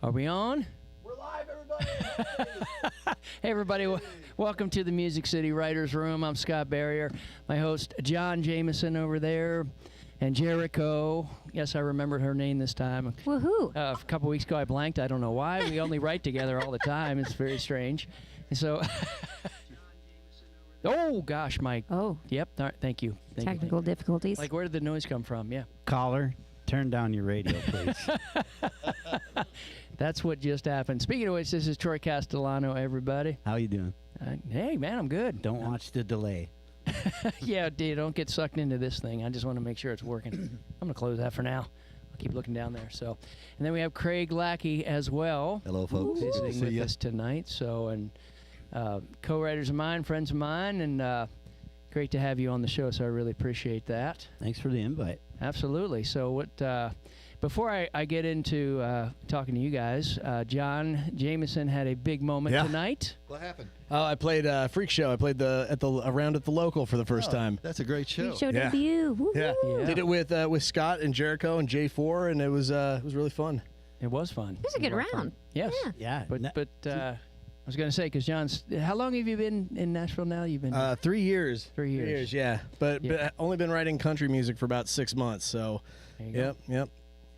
Are we on? We're live, everybody. Hey, everybody. Welcome to the Music City Writers Room. I'm Scott Barrier. My host, John Jameson, over there. And Jericho. Yes, I remembered her name this time. Woohoo. A couple weeks ago, I blanked. I don't know why. We only write together all the time. It's very strange. And so... Oh, gosh, Mike. Oh. Yep. All right, thank you. Technical difficulties. Like, where did the noise come from? Yeah. Caller, turn down your radio, please. That's what just happened. Speaking of which, this is Troy Castellano, everybody. How you doing? Hey, man, I'm good. Don't watch the delay. Yeah, dude, don't get sucked into this thing. I just want to make sure it's working. I'm going to close that for now. I'll keep looking down there. So, and then we have Craig Lackey as well. Hello, folks. Visiting with us tonight. So, and co-writers of mine, friends of mine, and great to have you on the show. So I really appreciate that. Thanks for the invite. Absolutely. So what? Before I get into talking to you guys, John Jameson had a big moment tonight. What happened? I played Freak Show. I played around at the local for the first time. That's a great show. Great show debut. Woo-hoo. Yeah. Did it with Scott and Jericho and J4, and it was really fun. It was fun. It was a good round. Yes. Yeah. But I was going to say, because John's, how long have you been in Nashville now? You've been 3 years. 3 years. 3 years, yeah. But only been writing country music for about 6 months. So, There you go. yep.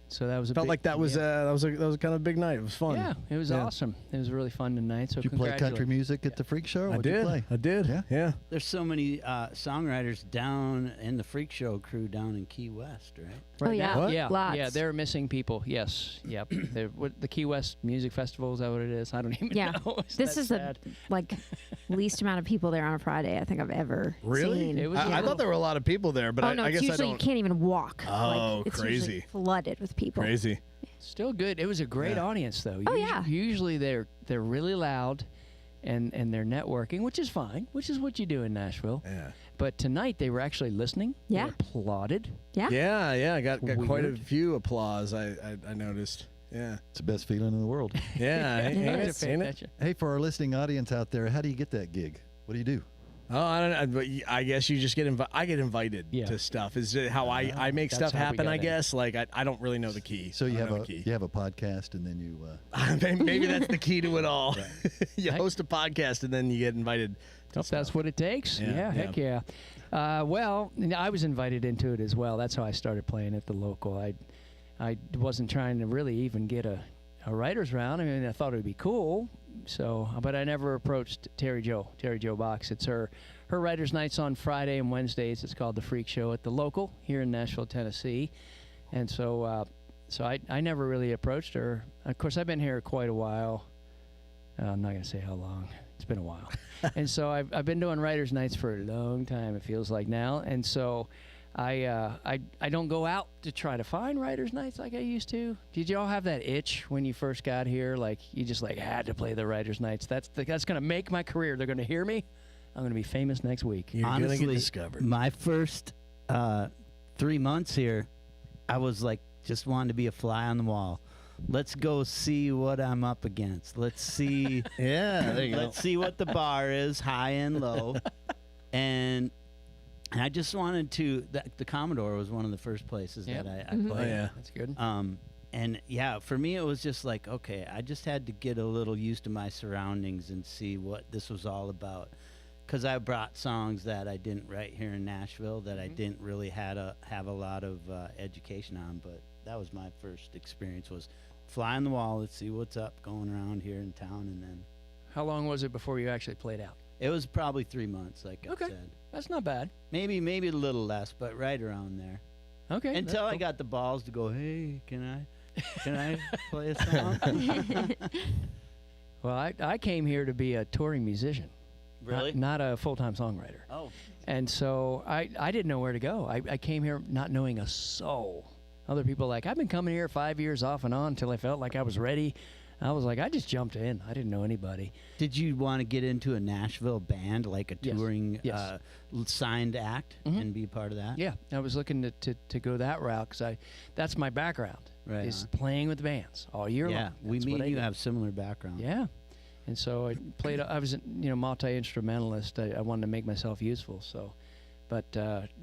So that was Felt like that was a kind of a big night. It was fun. Yeah, it was awesome. It was really fun tonight. So Did you play country music at the Freak Show? I did. I did. Yeah. There's so many songwriters down in the Freak Show crew down in Key West, right? Oh, yeah. What? Yeah, Lots. yeah, they're missing people. Yes, yep. The Key West Music Festival, is that what it is? I don't even know. This is the least amount of people there on a Friday I think I've ever seen. It was I thought there were a lot lot there, but no, I guess it's I usually don't. you can't even walk. Oh, it's crazy. usually flooded with people. Crazy. Still good. It was a great audience, though. Oh, yeah. Usually they're really loud, and they're networking, which is fine, which is what you do in Nashville. Yeah. But tonight they were actually listening. Yeah. They applauded. Yeah. Yeah. I got quite a Weird. few applause. I noticed. Yeah. It's the best feeling in the world. Yeah. It ain't is. it? Ain't it? Hey, for our listening audience out there, how do you get that gig? What do you do? Oh, I don't know. But I guess you just get I get invited Yeah. to stuff. Is it how I make That's stuff how we happen? got I in. guess. Like I don't really know the key. So you I don't have know a the key. you have a podcast, and then you. Maybe that's the key to it all. You Heck- host a podcast and then you get invited. To If that's what it takes. Yeah, Yeah, heck yeah. Well, I was invited into it as well. That's how I started playing at the local. I wasn't trying to really even get a writer's round. I mean, I thought it would be cool. So, but I never approached Terry Jo Box. It's her writer's nights on Friday and Wednesdays. It's called the Freak Show at the local here in Nashville, Tennessee. And so I never really approached her. Of course, I've been here quite a while. I'm not going to say how long. It's been a while. And so I've been doing writer's nights for a long time, it feels like now. And so I don't go out to try to find writer's nights like I used to. Did you all have that itch when you first got here? Like you just had to play the writer's nights. That's going to make my career. They're going to hear me. I'm going to be famous next week. You're going to Honestly, get discovered. my first 3 months here, I was like just wanted to be a fly on the wall. Let's go see what I'm up against. Let's see. Yeah, there you go. Let's see what the bar is, high and low. And I just wanted to. The Commodore was one of the first places Yep. that I Oh, played. yeah. That's good. And yeah, for me it was just like, okay, I just had to get a little used to my surroundings and see what this was all about. Because I brought songs that I didn't write here in Nashville that I didn't really have a lot of education on. But that was my first experience, was fly on the wall. Let's see what's up going around here in town. And then How long was it before you actually played out? it was probably 3 months, like I Okay. said. That's not bad. Maybe a little less, but right around there. Okay. Until I that's got the balls to go, hey, can I play a song? cool. Well, I came here to be a touring musician. Really? Not a full-time songwriter. Oh. And so I didn't know where to go. I came here not knowing a soul. Other people I've been coming here 5 years off and on until I felt like I was ready. I was like, I just jumped in. I didn't know anybody. Did you want to get into a Nashville band, like a Yes. touring Yes. signed act, Mhm. and be a part of that? Yeah, I was looking to go that route because that's my background, Right is on. playing with bands all year Yeah, long. we That's what meet I you do. have similar background. Yeah. And so I played, I was, multi-instrumentalist. I wanted to make myself useful. So But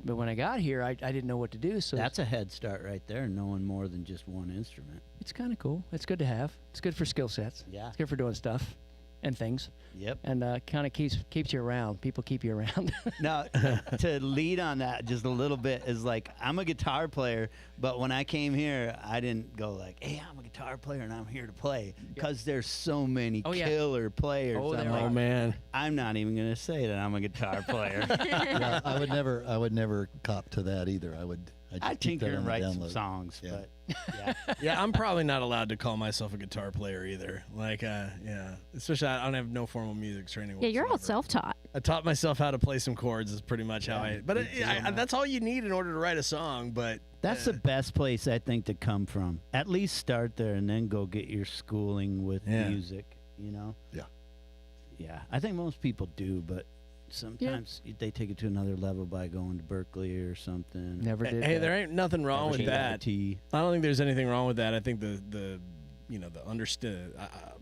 when I got here, I didn't know what to do. So That's a head start right there, knowing more than just one instrument. it's kind of cool. It's good to have. It's good for skill sets. Yeah. It's good for doing stuff and things. Yep. And kind of keeps you around. People keep you around. Now, to lead on that just a little bit is like, I'm a guitar player, but when I came here, I didn't go like, hey, I'm a guitar player and I'm here to play, because there's so many killer players. Oh, I'm there like, are. man. I'm not even going to say that I'm a guitar player. Yeah, I would never cop to that either. I'd I just keep tinker that on and the write some download. songs, Yeah. but yeah. Yeah, I'm probably not allowed to call myself a guitar player either. Like, yeah, especially I don't have no formal music training. Yeah, you're all whatsoever. self-taught. I taught myself how to play some chords. Is pretty much how I. But that's all you need in order to write a song. But That's the best place, I think, to come from. At least start there and then go get your schooling with music, you know? Yeah. Yeah, I think most people do, but sometimes they take it to another level by going to Berkeley or something. Never did. Hey, that. there ain't nothing wrong with that. MIT. I don't think there's anything wrong with that. I think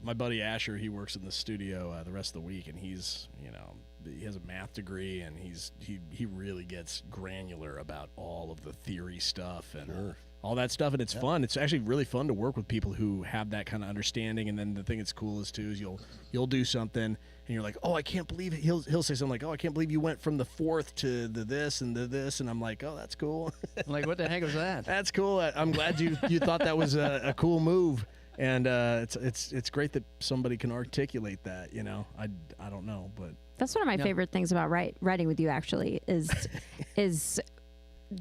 my buddy Asher, he works in the studio the rest of the week, and he has a math degree, and he really gets granular about all of the theory stuff and all that stuff, and it's fun. It's actually really fun to work with people who have that kind of understanding. And then the thing that's cool is you'll do something, and you're like, oh, I can't believe it. He'll say something like, oh, I can't believe you went from the fourth to the this and the this, and I'm like, oh, that's cool. Like, what the heck was that? That's cool. I'm glad you thought that was a cool move, and it's great that somebody can articulate that. You know, I don't know, but That's one of my favorite things about writing with you, actually, is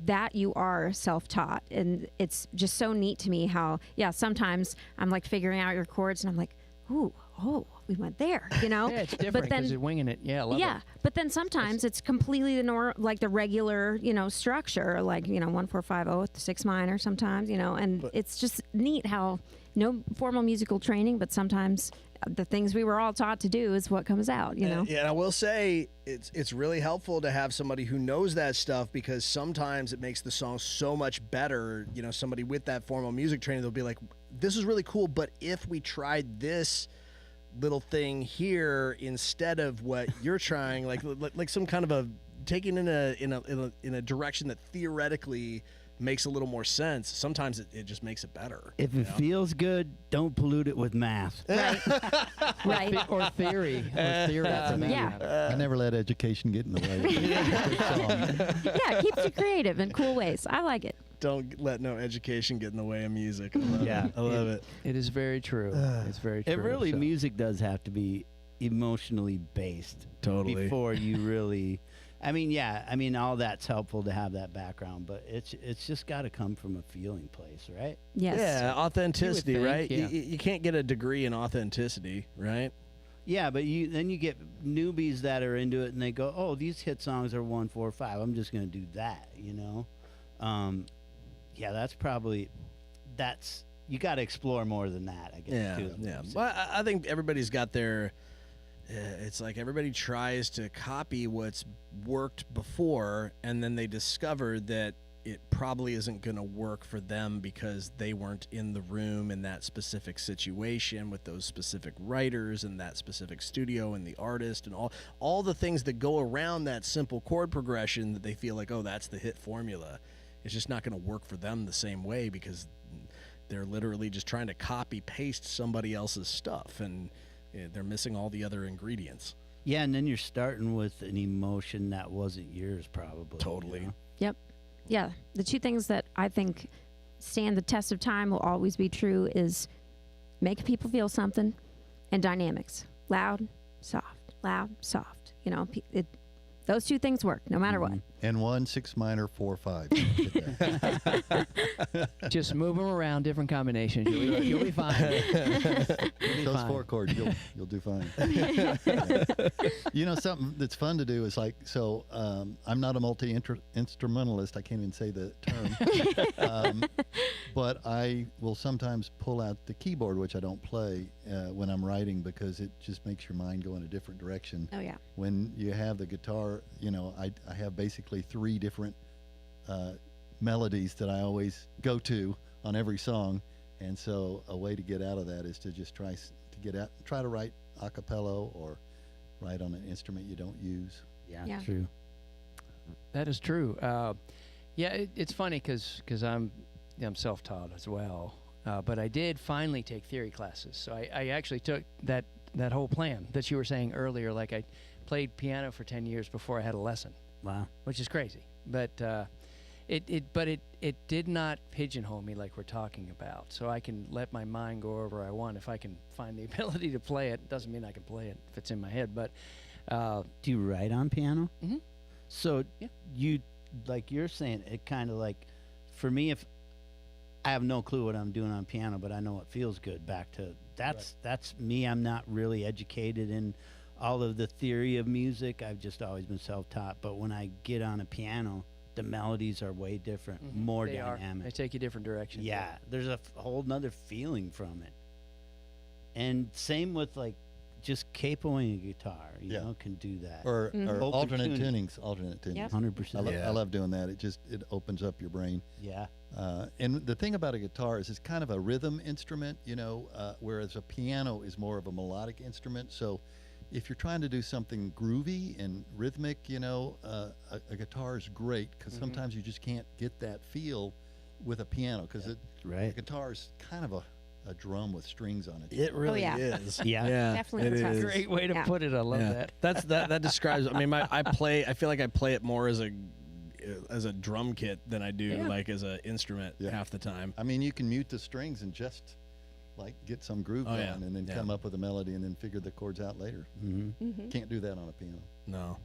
that you are self-taught. And it's just so neat to me how, sometimes I'm like figuring out your chords and I'm like, oh, we went there, you know? Yeah, it's different but then, because you're winging it. Yeah, I love it. But then sometimes it's completely the regular, structure, like, 1-4-5-0 with the 6 minor sometimes, and it's just neat how no formal musical training, but sometimes the things we were all taught to do is what comes out, Yeah, and I will say it's really helpful to have somebody who knows that stuff, because sometimes it makes the song so much better. Somebody with that formal music training, they'll be like, this is really cool, but if we tried this little thing here instead of what you're trying, like some kind of a taking in a direction that theoretically makes a little more sense, sometimes it just makes it better. If it feels good, don't pollute it with math. Right. Or theory. I never let education get in the way. Yeah, it keeps you creative in cool ways. I like it. Don't let no education get in the way of music. I love it. It is very true. It's very true. It really, so. music does have to be emotionally based. Totally. Before you really, all that's helpful to have that background, but it's just got to come from a feeling place, right? Yes. Yeah, authenticity, think, right? yeah. You can't get a degree in authenticity, right? Yeah, but then you get newbies that are into it and they go, oh, these hit songs are 1-4-5. I'm just going to do that, that's you got to explore more than that, I guess. Too. Yeah. Well, I think everybody's got their. It's like everybody tries to copy what's worked before, and then they discover that it probably isn't going to work for them because they weren't in the room in that specific situation with those specific writers and that specific studio and the artist and all the things that go around that simple chord progression that they feel like, oh, that's the hit formula. It's just not going to work for them the same way because they're literally just trying to copy paste somebody else's stuff, and they're missing all the other ingredients. Yeah, and then you're starting with an emotion that wasn't yours, probably. Totally. Yep. Yeah. The two things that I think stand the test of time will always be true is make people feel something and dynamics. Loud, soft. Loud, soft. Those two things work no matter what. And 1 6 minor 4-5. Just move them around, different combinations. You'll be fine. Those 4 chords, you'll do fine. Something that's fun to do is I'm not a multi-instrumentalist. I can't even say the term. But I will sometimes pull out the keyboard, which I don't play when I'm writing, because it just makes your mind go in a different direction. Oh, yeah. When you have the guitar, I have basically 3 different melodies that I always go to on every song, and so a way to get out of that is to just try to write a cappella or write on an instrument you don't use. Yeah. True. That is true. Yeah, it's funny because I'm self-taught as well, but I did finally take theory classes. So I actually took that whole plan that you were saying earlier. Like I played piano for 10 years before I had a lesson. Wow. Which is crazy, but it did not pigeonhole me like we're talking about. So I can let my mind go wherever I want if I can find the ability to play it. Doesn't mean I can play it if it's in my head, but. Do you write on piano? Mm-hmm. So Yeah. you, like you're saying, it kind of like, for me, if I have no clue what I'm doing on piano, but I know it feels good. Back to that's me. I'm not really educated in all of the theory of music. I've just always been self-taught. But when I get on a piano, the melodies are way different, more They are. dynamic. They take you different directions. Yeah, there's a whole nother feeling from it. And same with like just capoing a guitar, you know, can do that. Or Open alternate tuning. tunings. Yep. 100%. I love doing that. It opens up your brain. Yeah. And the thing about a guitar is it's kind of a rhythm instrument, whereas a piano is more of a melodic instrument. So if you're trying to do something groovy and rhythmic, a guitar is great because sometimes you just can't get that feel with a piano because a guitar is kind of a drum with strings on it. It really yeah. is. Yeah. Definitely it impressive. is. Great way to Yeah. put it. I love that. That describes. I mean, I feel like I play it more as a drum kit than I do like as an instrument half the time. I mean, you can mute the strings and just like get some groove going and then come up with a melody and then figure the chords out later. Mm-hmm. Can't do that on a piano. No,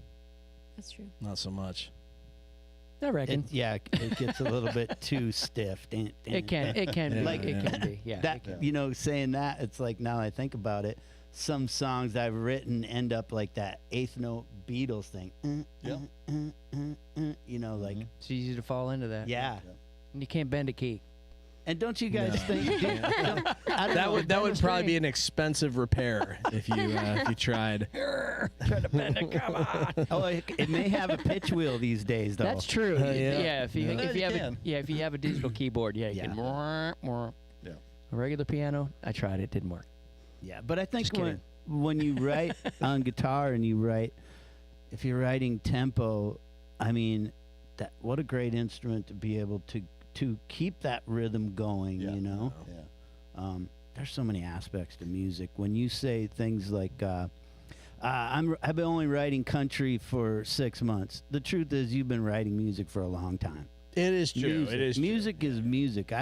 That's true. not so much. I reckon. It gets a little bit too stiff. It can be. Yeah, It can be. Yeah. That it can. saying that, it's like now I think about it, some songs I've written end up like that eighth note Beatles thing. Like It's easy to fall into that. yeah. And you can't bend a key. And don't you guys think That would probably be an expensive repair if you tried. Try to bend it. Come on. Oh, it may have a pitch wheel these days, though. That's true. Yeah. If you have a digital keyboard, you can. Yeah. A regular piano, I tried it, didn't work. Yeah, but I think Just kidding. when you write on guitar and if you're writing tempo, I mean, what a great instrument to be able to keep that rhythm going, Yeah. There's so many aspects to music. When you say things like, I've been only writing country for 6 months. The truth is you've been writing music for a long time. It is true. It is music is music.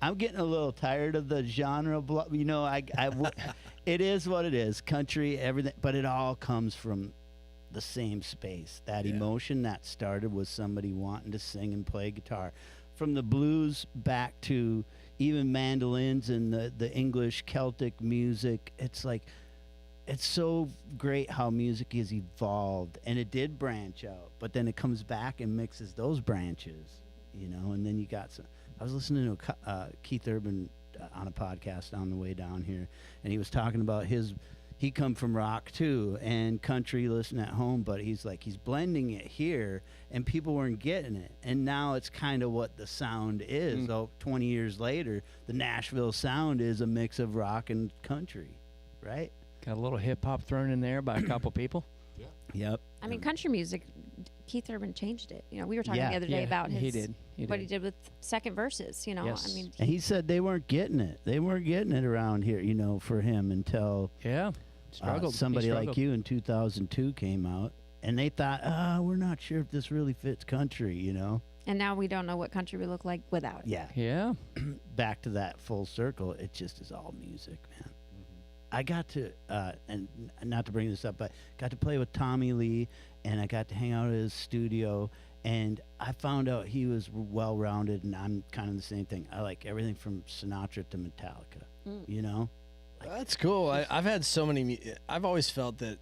I'm getting a little tired of the genre. It is what it is. Country, everything, but it all comes from the same space. That emotion that started with somebody wanting to sing and play guitar. From the blues back to even mandolins and the English Celtic music. It's like, it's so great how music has evolved, and it did branch out, but then it comes back and mixes those branches, and then you got some. I was listening to Keith Urban on a podcast on the way down here, and he was talking about he come from rock too and country, listening at home, but he's blending it here, and people weren't getting it, and now it's kind of what the sound is. So 20 years later, the Nashville sound is a mix of rock and country, right? Got a little hip hop thrown in there by a couple people. Yep. I mean, country music, Keith Urban changed it. We were talking the other day about he did. what he did with second verses. Yes. I mean, And he said they weren't getting it. They weren't getting it around here, for him until Yeah. Struggled. He somebody like struggled. you in 2002 came out, and they thought, we're not sure if this really fits country, and now we don't know what country would look like without it. Yeah. Yeah. Back to that full circle, it just is all music, man. I got to, and not to bring this up, but got to play with Tommy Lee, and I got to hang out at his studio, and I found out he was well-rounded, and I'm kind of the same thing. I like everything from Sinatra to Metallica, That's cool. I've had so many. I've always felt that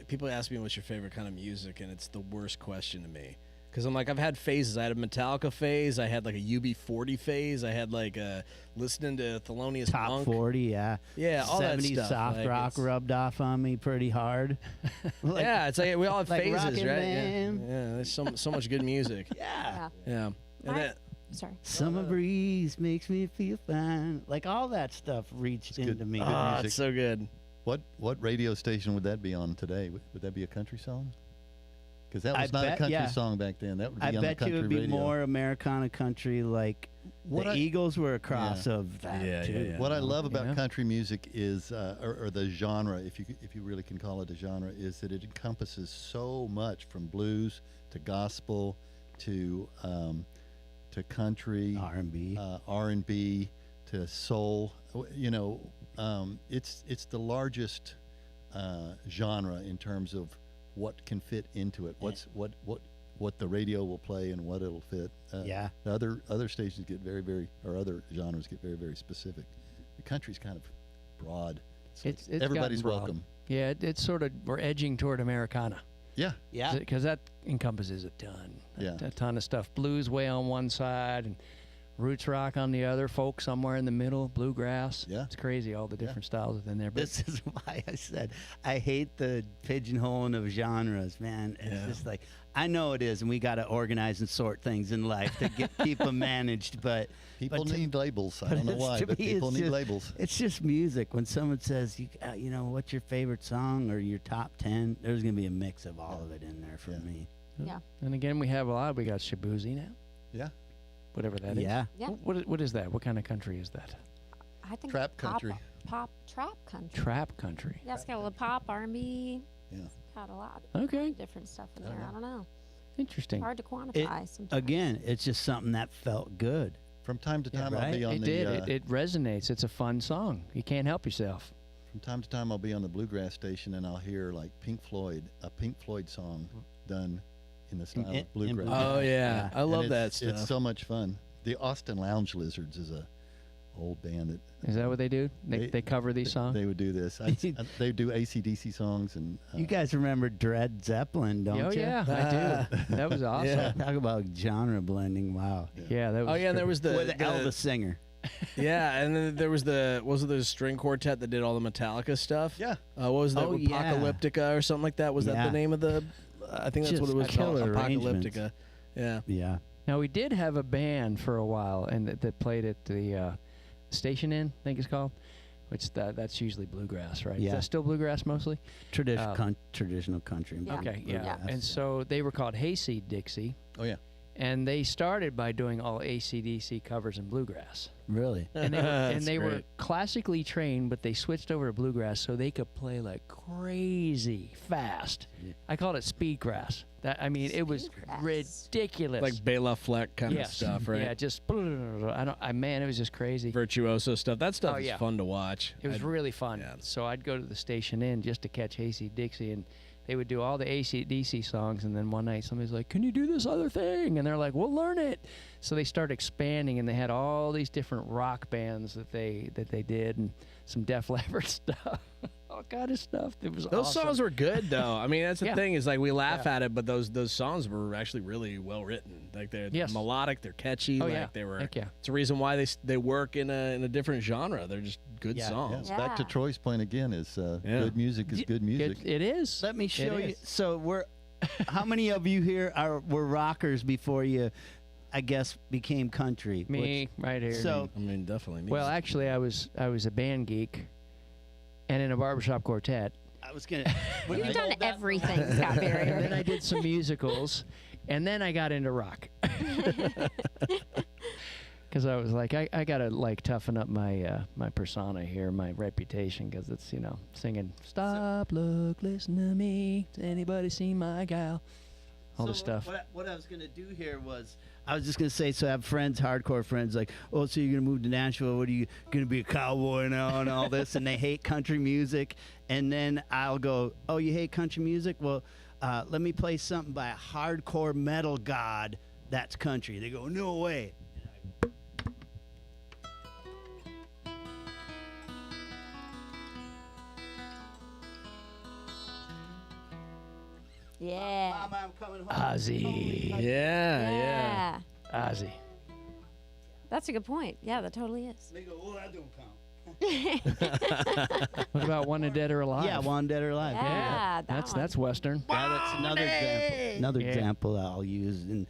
people ask me what's your favorite kind of music, and it's the worst question to me. Because I'm like, I've had phases. I had a Metallica phase. I had like a UB40 phase. I had like listening to Thelonious Top Monk. 40, yeah. Yeah, all that 70s stuff. soft Like, rock it's- rubbed off on me pretty hard. yeah, it's like we all have like phases, Rockin' right? Man. Yeah, there's so much good music. Yeah. Yeah, and My- Sorry. Summer breeze makes me feel fine. Like all that stuff reached good. into me. Good oh, music. it's so good. What radio station would that be on today? Would that be a country song? Because that I was not a bet- country yeah. song back then. That would be I on the bet you country it would be radio. more Americana country, like What the I- Eagles were a cross of that Yeah, too. yeah, yeah. What I love about Yeah. country music is, or the genre, if you really can call it a genre, is that it encompasses so much from blues to gospel to country, R&B. R&B to soul. You know, it's the largest genre in terms of what can fit into it. What the radio will play and what it'll fit. Yeah. The other stations get other genres get very specific. The country's kind of broad. It's everybody's gotten broad. welcome. Yeah, it's sort of, we're edging toward Americana. Yeah. Yeah. Because that encompasses a ton. Yeah. A ton of stuff. Blues way on one side and roots rock on the other, folk somewhere in the middle, bluegrass. Yeah. It's crazy, all the different styles within there. But This is why I said I hate the pigeonholing of genres, man. It's Yeah. just like, I know it is, and we got to organize and sort things in life to keep them managed, but People but to- need labels. I but don't know it's- why, to but me, people it's need just- labels. it's just music. When someone says, you know, what's your favorite song or your top 10, there's going to be a mix of all of it in there for Yeah. me. Yeah. and again, we have a lot. We got Shabuzi now, Yeah. whatever that is. Yeah. Yeah. What is that? What kind of country is that? I think Trap pop- country. Pop trap country. Trap country. Yeah, it's got a little pop, R&B. Yeah. Got a lot Okay, of different stuff in Oh, there. yeah. I don't know. interesting. Hard to quantify sometimes. Again, it's just something that felt good. From time to Yeah, time, I'll right. be on It the. did. It resonates. It's a fun song. You can't help yourself. From time to time, I'll be on the bluegrass station and I'll hear like a Pink Floyd song done in the style in of bluegrass. bluegrass. Oh yeah, I And love that it's stuff. so much fun. The Austin Lounge Lizards is a old band that Is that what they do? They- They cover these songs? they would do this. They do AC/DC songs and You guys remember Dred Zeppelin, don't Oh you? yeah, I do. That was awesome. Yeah. Talk about genre blending. Wow. Yeah, that was. Oh yeah, and there was the With Elvis singer. yeah, and then there was wasn't there a string quartet that did all the Metallica stuff? yeah. What was that? Oh, yeah. Apocalyptica or something like that? Was that Yeah. the name of the? I think that's what it was Just called. killer arrangements. Apocalyptica. Yeah. Yeah. Now we did have a band for a while, and that played at the Station Inn, I think it's called, which that's usually bluegrass, right? Yeah. Is that still bluegrass mostly? Traditional country. Yeah. Okay, yeah. Yeah. And so they were called Hayseed Dixie, Oh yeah. and they started by doing all AC/DC covers in bluegrass. Really? And they, were, That's and they were great. classically trained, but they switched over to bluegrass so they could play like crazy fast. Yeah. I called it speedgrass. It was Speedgrass. ridiculous. Like Bela Fleck kind Yes. of stuff, right? Yeah, just man, it was just crazy. Virtuoso stuff. That stuff Oh, is yeah. fun to watch. It was really fun. yeah. So I'd go to the Station Inn just to catch AC Dixie, and they would do all the AC/DC songs. And then one night somebody's like, "Can you do this other thing?" And they're like, "We'll learn it." So they started expanding, and they had all these different rock bands that they did, and some Def Leppard stuff, all kind of stuff. It was Those awesome. songs were good though. I mean, that's the Yeah. thing is like we laugh Yeah. at it, but those songs were actually really well written. Like they're Yes. melodic, they're catchy. Oh, like yeah. they were. Heck yeah. It's a reason why they work in a different genre. They're just good Yeah. Yeah. songs. Back to Yeah. Troy's point again is Yeah. good music is good music. It is. Let me show you. is. So how many of you here were rockers before you, I guess, became country? Me right here. So I mean, definitely. Me. well, actually, I was a band geek, and in a barbershop quartet. I was gonna. You've done everything, Scott And then Barrier. I did some musicals, and then I got into rock. Because I was like, I gotta like toughen up my my persona here, my reputation, because it's singing "Stop, look, listen to me." Has anybody seen my gal? All this stuff. What I was gonna do here was I was just gonna say. So I have friends, hardcore friends, like, oh, so you're gonna move to Nashville? What are you gonna be a cowboy now and all this? And they hate country music. And then I'll go, oh, you hate country music? Well, let me play something by a hardcore metal god that's country. They go, no way. Yeah. Mama, I'm coming home. Ozzy. yeah. Ozzy. That's a good point. Yeah, that totally is. They go, oh, that don't count. What about Wanted Dead or Alive? Yeah, One Dead or Alive. Yeah, that's one. that's Western. Yeah, that's another example. Another Yeah. example I'll use.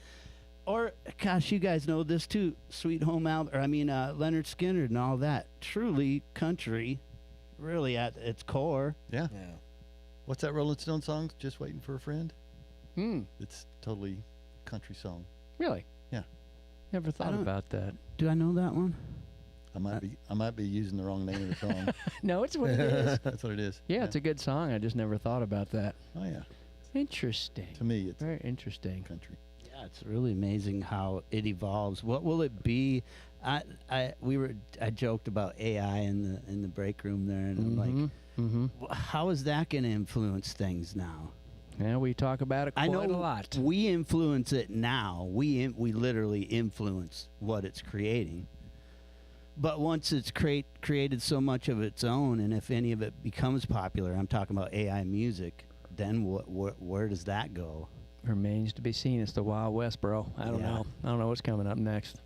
Or, gosh, you guys know this too. Sweet Home Leonard Skinner and all that. Truly country, really at its core. Yeah. Yeah. What's that Rolling Stone song? Just waiting for a friend. It's totally country song. Really? Yeah. Never thought about that. Do I know that one? I might be using the wrong name of the song. No, it's what it is. That's what it is. Yeah, it's a good song. I just never thought about that. Oh yeah. Interesting. To me, it's Very interesting. country. Yeah, it's really amazing how it evolves. What will it be? I joked about AI in the break room there, and I'm like, how is that going to influence things now? Yeah, we talk about it quite I know a lot. we influence it now. We literally influence what it's creating. But once it's created so much of its own, and if any of it becomes popular, I'm talking about AI music, then where does that go? Remains to be seen. It's the Wild West, bro. I don't know. I don't know what's coming up next.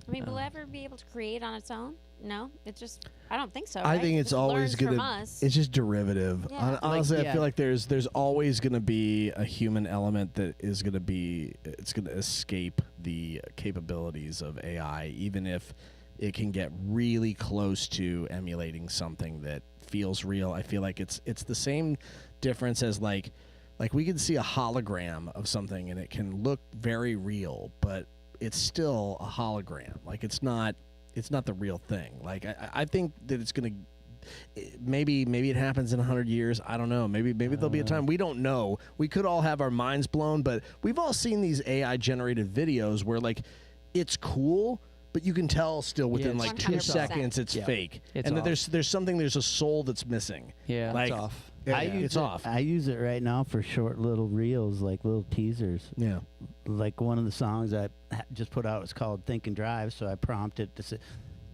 I mean, will it ever be able to create on its own? No, it's just. I don't think so. I right? think it's It always learns gonna. from us. It's just derivative. Yeah. Honestly, Like, I feel like there's always gonna be a human element that is gonna be. It's gonna escape the capabilities of AI, even if it can get really close to emulating something that feels real. I feel like it's the same difference as like we can see a hologram of something and it can look very real, but it's still a hologram. Like it's not the real thing. Like I think that it's gonna maybe it happens in 100 years. I don't know. Maybe there'll be a time, we don't know. We could all have our minds blown, but we've all seen these AI generated videos where like it's cool, but you can tell still within it's like 2 100%. seconds it's Yeah. fake, It's and that off. there's a soul that's missing. Yeah, like, it's off. Yeah, it's off. I use it right now for short little reels, like little teasers. Yeah. Like one of the songs I just put out is called Think and Drive, so I prompted to say,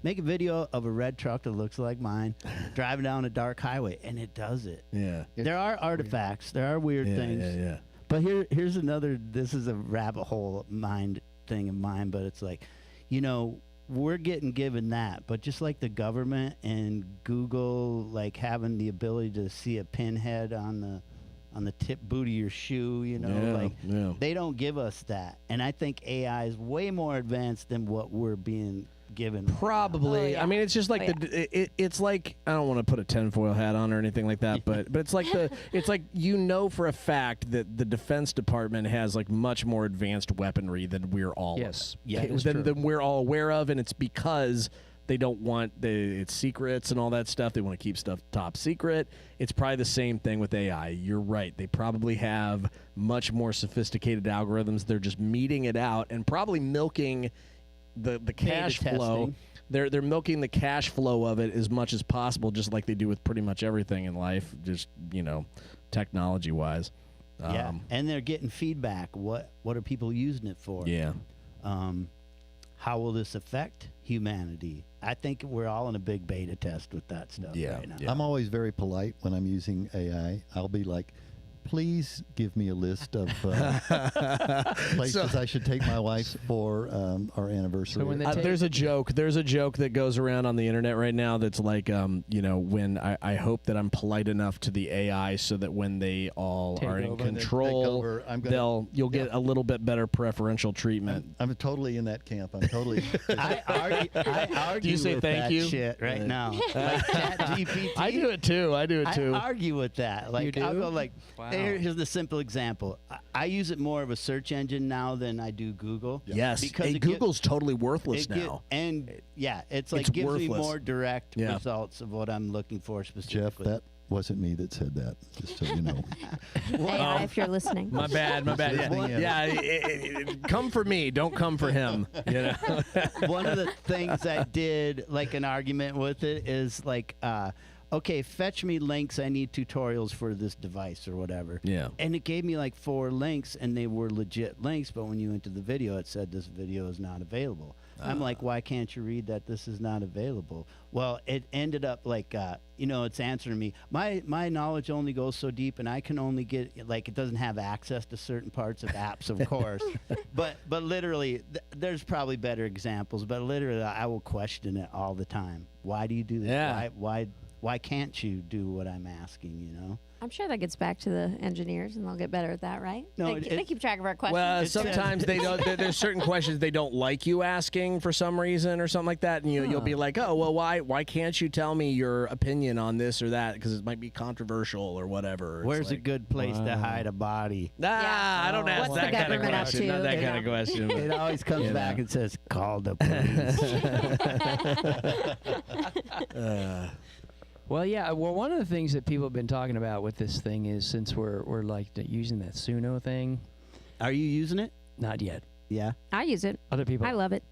make a video of a red truck that looks like mine driving down a dark highway, and it does it. Yeah. There are artifacts, there are weird things. Yeah. But here's another, this is a rabbit hole mind thing of mine, but it's like, we're getting given that, but just like the government and Google, like having the ability to see a pinhead on the tip boot of your shoe, they don't give us that. And I think AI is way more advanced than what we're being given. Probably. Oh, yeah. I mean, it's just like it's like, I don't want to put a tinfoil hat on or anything like that, but it's like it's like for a fact that the Defense Department has like much more advanced weaponry than we're all than we're all aware of, and it's because they don't want it's secrets and all that stuff. They want to keep stuff top secret. It's probably the same thing with AI. You're right. They probably have much more sophisticated algorithms. They're just meting it out and probably milking the cash flow. They're milking the cash flow of it as much as possible, just like they do with pretty much everything in life, just technology wise. Yeah, and they're getting feedback. What are people using it for? Yeah. How will this affect humanity? I think we're all in a big beta test with that stuff right now. Yeah. I'm always very polite when I'm using AI. I'll be like, please give me a list of places I should take my wife for our anniversary. So when they There's a joke that goes around on the internet right now that's like, when I hope that I'm polite enough to the AI so that when they all Take are in over. Take control, over. you'll get a little bit better preferential treatment. I'm totally in that camp. I'm totally. I argue Do you say with thank that you? shit right now. Like ChatGPT. I do it too. I argue with that. Like You I'll do? go like, Wow. here's the simple example. I use it more of a search engine now than I do Google. Yes, because and it gi- Google's totally worthless now. It's like It's gives me worthless. more direct Yeah. results of what I'm looking for Jeff, specifically. that wasn't me that said that. Just so you know. AI, if you're listening. My bad. Come for me. Don't come for him. One of the things I did, like an argument with it, is like, okay, fetch me links. I need tutorials for this device or whatever. Yeah. And it gave me like 4 links, and they were legit links. But when you went to the video, it said this video is not available. I'm like, why can't you read that this is not available? Well, it ended up like, it's answering me. My knowledge only goes so deep, and I can only get, like, it doesn't have access to certain parts of apps, of course. But literally, there's probably better examples. But literally, I will question it all the time. Why do you do this? Yeah. Why why can't you do what I'm asking? You know. I'm sure that gets back to the engineers, and they'll get better at that, right? No, they keep track of our questions. Well, sometimes they don't. There's certain questions they don't like you asking for some reason or something like that, and you'll be like, oh, well, why can't you tell me your opinion on this or that because it might be controversial or whatever. It's Where's a like, good place to hide a body? I don't ask What's the that kind of government up question. to, Not that you kind of know? question. It always comes You back know. and says, "Call the police." Well, yeah. Well, one of the things that people have been talking about with this thing is since we're like using that Suno thing, Are you using it? not yet. Yeah. I use it. Other people I love it.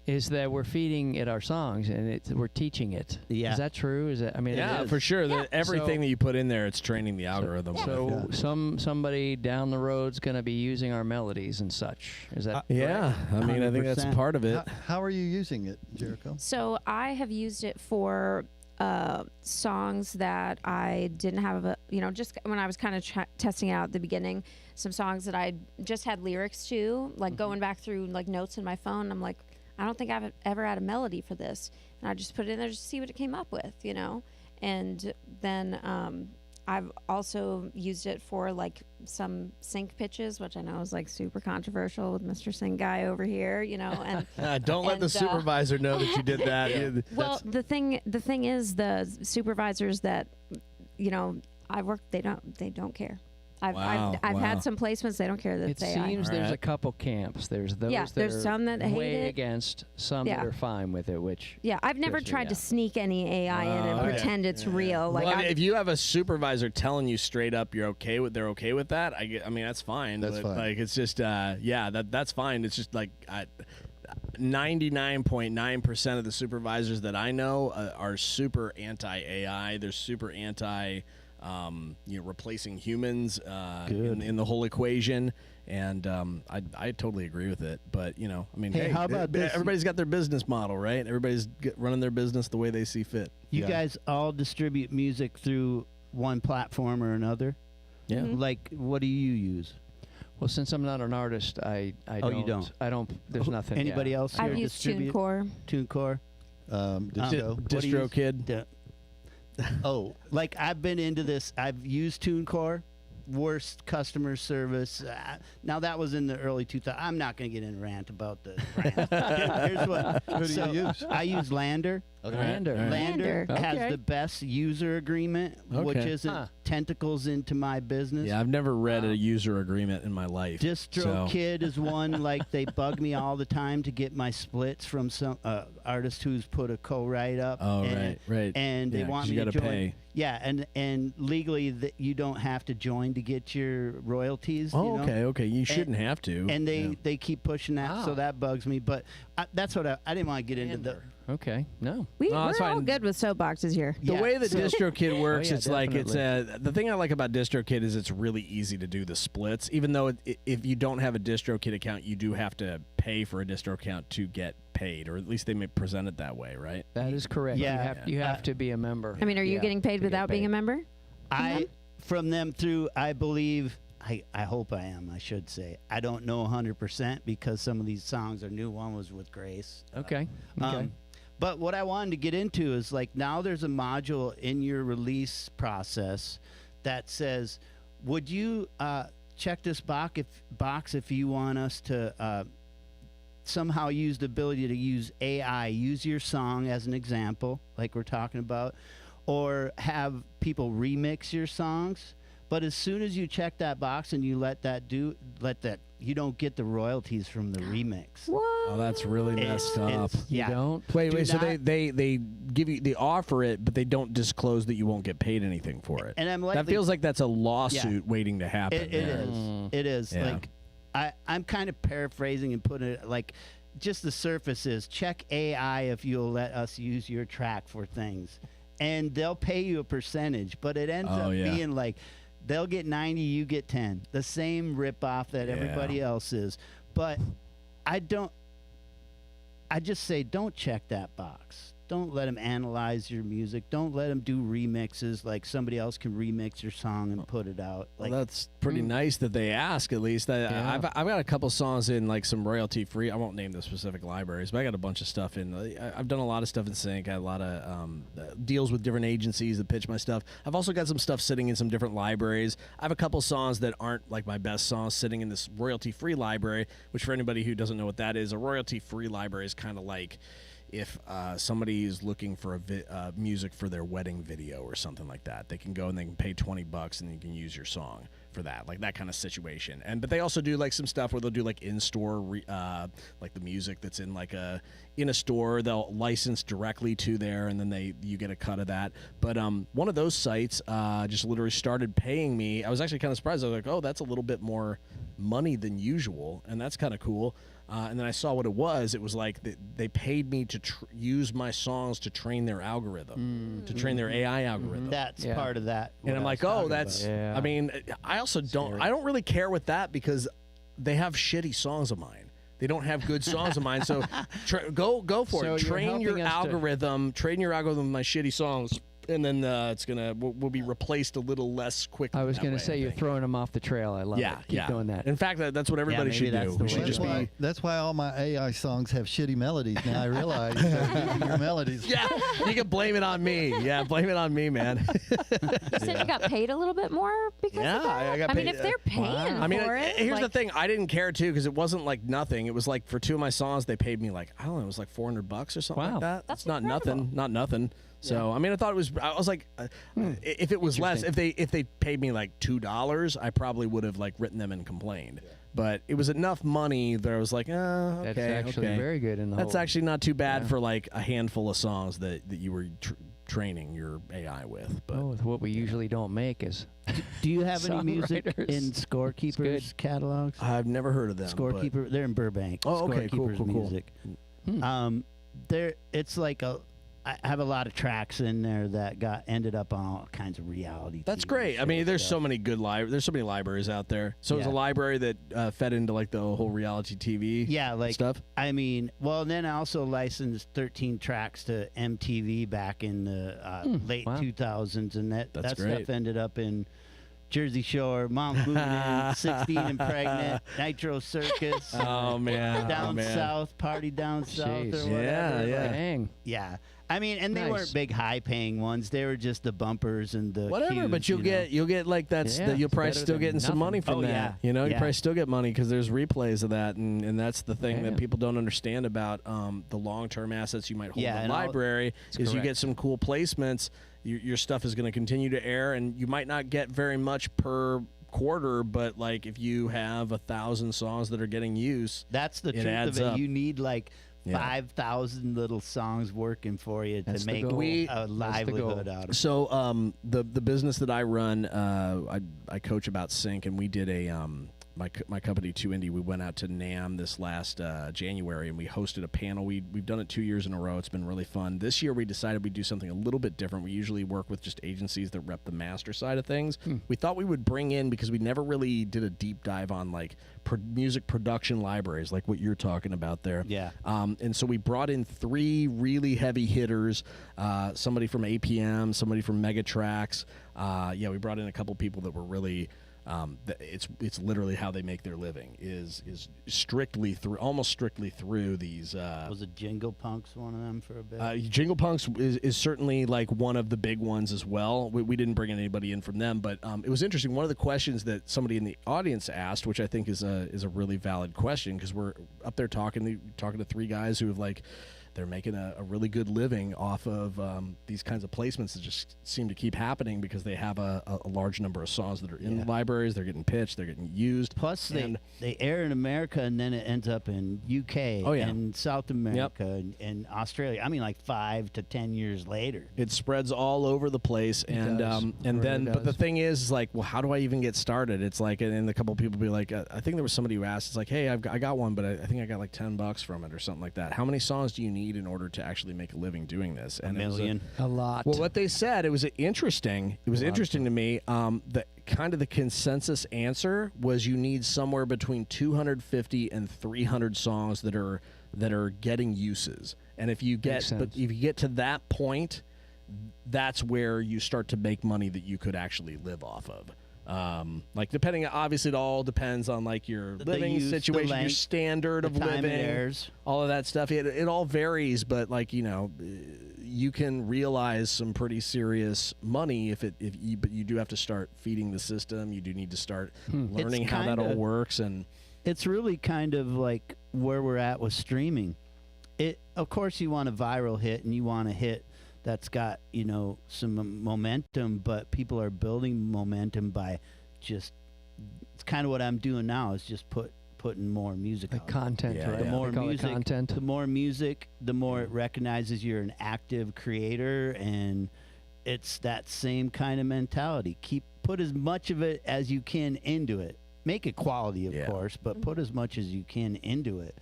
is that we're feeding it our songs and we're teaching it. Yeah. Is that true? Is that? I mean, Yeah, it is. for sure. Yeah. Everything So- that you put in there, it's training the algorithm. So Yeah. somebody down the road's going to be using our melodies and such. Is that? yeah, I mean, I think that's 100%. part of it. How are you using it, Jericho? So I have used it for songs that I didn't have, just when I was kind of testing out at the beginning, some songs that I just had lyrics to, like going back through like notes in my phone. I'm like, I don't think I've ever had a melody for this. And I just put it in there just to see what it came up with, And then I've also used it for like some sync pitches, which I know is like super controversial with Mr. Sync guy over here, And Don't let the And, supervisor know that you did that. well, the thing is the supervisors that I work they don't care. I've Wow. had some placements they don't care that It they seems there's Alright. a couple camps. There's those Yeah, that there's are some that hate way it. against, some Yeah. that are fine with it. Which I've never Yes, tried yeah. to sneak any AI in and okay. pretend it's real. Like Well, I, if you have a supervisor telling you straight up they're okay with that, I mean that's fine. That's but, fine. Like it's just that's fine. It's just like 99.9% of the supervisors that I know are super anti AI. They're super anti replacing humans in the whole equation. And I totally agree with it. But I mean, Hey, how about this? Everybody's got their business model, right? Everybody's running their business the way they see fit. You Yeah. guys all distribute music through one platform or another? Yeah. Mhm. Like, what do you use? well, since I'm not an artist, I Oh, you don't? I don't. There's nothing. Anybody yeah. else I've here used distribute TuneCore. TuneCore? Disco. What do you Distro use? kid. Oh, Like, I've been into this. I've used TuneCore. Worst customer service. Now, that was in the early 2000s. I'm not going to get in a rant about the brand. Here's what. Who do you use? I use Lander. okay. Lander. Lander Lander. has Okay. the best user agreement, which Okay. isn't Huh. tentacles into my business. Yeah, I've never read a user agreement in my life. DistroKid is one. Like, they bug me all the time to get my splits from some artist who's put a co-write up. Oh, and, right. And they Yeah, want 'cause me you to gotta join. pay. Yeah, and legally you don't have to join to get your royalties. Oh, you know? okay. You shouldn't have to. And they keep pushing that, so Wow. that bugs me. But that's what I didn't want to get into the. Okay. No. We're that's all fine. good with soapboxes here. The Yeah, way that so- DistroKid works, yeah, it's like it's definitely. the thing I like about DistroKid is it's really easy to do the splits. Even though if you don't have a DistroKid account, you do have to pay for a distro account to get paid, or at least they may present it that way, right? That is correct. Yeah. You have to be a member. I mean, are you Yeah, getting paid to get without being a member? From them through, I believe. I hope I am. I should say. I don't know 100% because some of these songs are new. One was with Grace. Okay. Okay. But what I wanted to get into is like now there's a module in your release process that says, would you check this box if you want us to somehow use the ability to use AI, use your song as an example, like we're talking about, or have people remix your songs. But as soon as you check that box and you let that you don't get the royalties from the remix. What? Oh, that's really messed up. You yeah. don't. Wait. Do So not- they give you, they offer it, but they don't disclose that you won't get paid anything for it. And I'm That feels like that's a lawsuit waiting to happen. It there. is. Mm. It is. Yeah. Like I'm kind of paraphrasing and putting it like just the surface is check AI if you'll let us use your track for things. And they'll pay you a percentage, but it ends Oh, up yeah. being like they'll get 90, you get 10. The same rip off that Yeah. everybody else is. But I just say don't check that box. Don't let them analyze your music. Don't let them do remixes. Like somebody else can remix your song and put it out. Like, Well, that's pretty nice that they ask, at least. I've got a couple songs in like some royalty free. I won't name the specific libraries, but I got a bunch of stuff in. I've done a lot of stuff in sync. I had a lot of deals with different agencies that pitch my stuff. I've also got some stuff sitting in some different libraries. I have a couple songs that aren't like my best songs sitting in this royalty free library, which for anybody who doesn't know what that is, a royalty free library is kind of like if somebody is looking for music for their wedding video or something like that. They can go and they can pay $20 and you can use your song for that, like that kind of situation. But they also do like some stuff where they'll do like in-store like the music that's in like in a store, they'll license directly to there, and then you get a cut of that. But one of those sites just literally started paying me. I was actually kind of surprised. I was like, oh, that's a little bit more money than usual, and that's kind of cool. And then I saw what it was. It was like they paid me to use my songs to train their algorithm, to train their AI algorithm. that's part of that. And I'm like, oh, that's. Yeah. I mean, I also don't. I don't really care with that because they have shitty songs of mine. They don't have good songs of mine. So go for So it. you're Train your helping us to- algorithm. Train your algorithm with my shitty songs. And then we'll be replaced a little less quickly. I was going to say you're throwing them off the trail. I love it. Keep doing that. In fact, that's what everybody maybe should that's do. the We should way just to be. That's why all my AI songs have shitty melodies. Now I realize your melodies. Yeah, you can blame it on me. Yeah, blame it on me, man. You said you got paid a little bit more because of that? I got I mean, paid, if they're paying I mean, for it. here's the like, thing. I didn't care too because it wasn't like nothing. It was like for two of my songs, they paid me like I don't know, it was like $400 or something Wow. like that. That's not incredible. nothing. Not nothing. So I mean, I was like, if it was less, if they paid me like $2, I probably would have like written them and complained. But it was enough money that I was like, okay, That's actually very good in the That's whole. actually not too bad for like a handful of songs that you were training your AI with. But Oh, what we usually don't make is Do you have any music Songwriters. in Scorekeeper's catalogs? I've never heard of them. but- Scorekeeper, they're in Burbank. Oh, okay, cool, Scorekeeper's cool, cool. music. Hmm. It's like I have a lot of tracks in there that ended up on all kinds of reality. That's TV great. I mean, shows, there's stuff. so many good there's so many libraries out there. So it's a Yeah. library that fed into like the whole reality TV Yeah, like stuff. I mean, well, then I also licensed 13 tracks to MTV back in the late wow. 2000s, and that That's stuff great. ended up in Jersey Shore, Mom's Moving In, 16 and Pregnant, Nitro Circus, Oh man, Down South, Party Down South, Jeez. or whatever. Yeah. like- Dang. yeah. I mean, and they Nice. weren't big, high-paying ones. They were just the bumpers and the Whatever, cues, but you know? you'll get like Yeah, you'll it's probably better still than getting some money nothing. from Oh, that. yeah. You know, you Yeah. probably still get money because there's replays of that, and that's the thing Yeah. that people don't understand about the long-term assets you might hold Yeah, in and the all- library is you correct. get some cool placements. Your stuff is going to continue to air, and you might not get very much per quarter, but like if you have 1,000 songs that are getting use, That's the It truth adds of it. up. You need like Yeah. 5,000 little songs working for you That's to the make goal. a That's the livelihood goal. out of it. So the business that I run, I coach about sync, and we did my company 2 Indie. We went out to NAMM this last January, and we hosted a panel. We've done it 2 years in a row. It's been really fun. This year we decided we'd do something a little bit different. We usually work with just agencies that rep the master side of things. We thought we would bring in, because we never really did a deep dive on like music production libraries, like what you're talking about there. Yeah. And so we brought in 3 really heavy hitters, somebody from APM, somebody from Megatrax. We brought in a couple people that were really, it's literally how they make their living is almost strictly through these. Was it Jingle Punks one of them for a bit? Jingle Punks is certainly like one of the big ones as well. We didn't bring anybody in from them, but it was interesting. One of the questions that somebody in the audience asked, which I think is a really valid question, because we're up there talking to 3 guys who have like, they're making a really good living off of these kinds of placements that just seem to keep happening because they have a large number of songs that are in the libraries. They're getting pitched. They're getting used. Plus, and- they air in America, and then it ends up in UK Oh, yeah. and South America and Australia. I mean, like 5 to 10 years later. It spreads all over the place, and does. and It then really but the does. thing is like, well, how do I even get started? It's like, and a couple people be like, I think there was somebody who asked, it's like, hey, I got one, but I think I got like $10 from it or something like that. How many songs do you need in order to actually make a living doing this? A And it was million. A lot. well, what they said, it was interesting. It was interesting to me. The kind of the consensus answer was you need somewhere between 250 and 300 songs that are getting uses. And if you get, Makes but sense. if you get to that point, that's where you start to make money that you could actually live off of. Like depending, obviously it all depends on like your The living use, the situation, your length, standard the of time it living, airs. all of that stuff. It all varies, but like, you know, you can realize some pretty serious money but you do have to start feeding the system. You do need to start learning how that all kinda- works. And It's really kind of like where we're at with streaming. Of course, you want a viral hit and you want a hit that's got, you know, some momentum, but people are building momentum by just, it's kind of what I'm doing now is just putting more music Like out. content, Yeah, right? The yeah. more They call it music, content. the more music, the more it recognizes you're an active creator, and it's that same kind of mentality. Put as much of it as you can into it. Make it quality, of Yeah. course, but put as much as you can into it,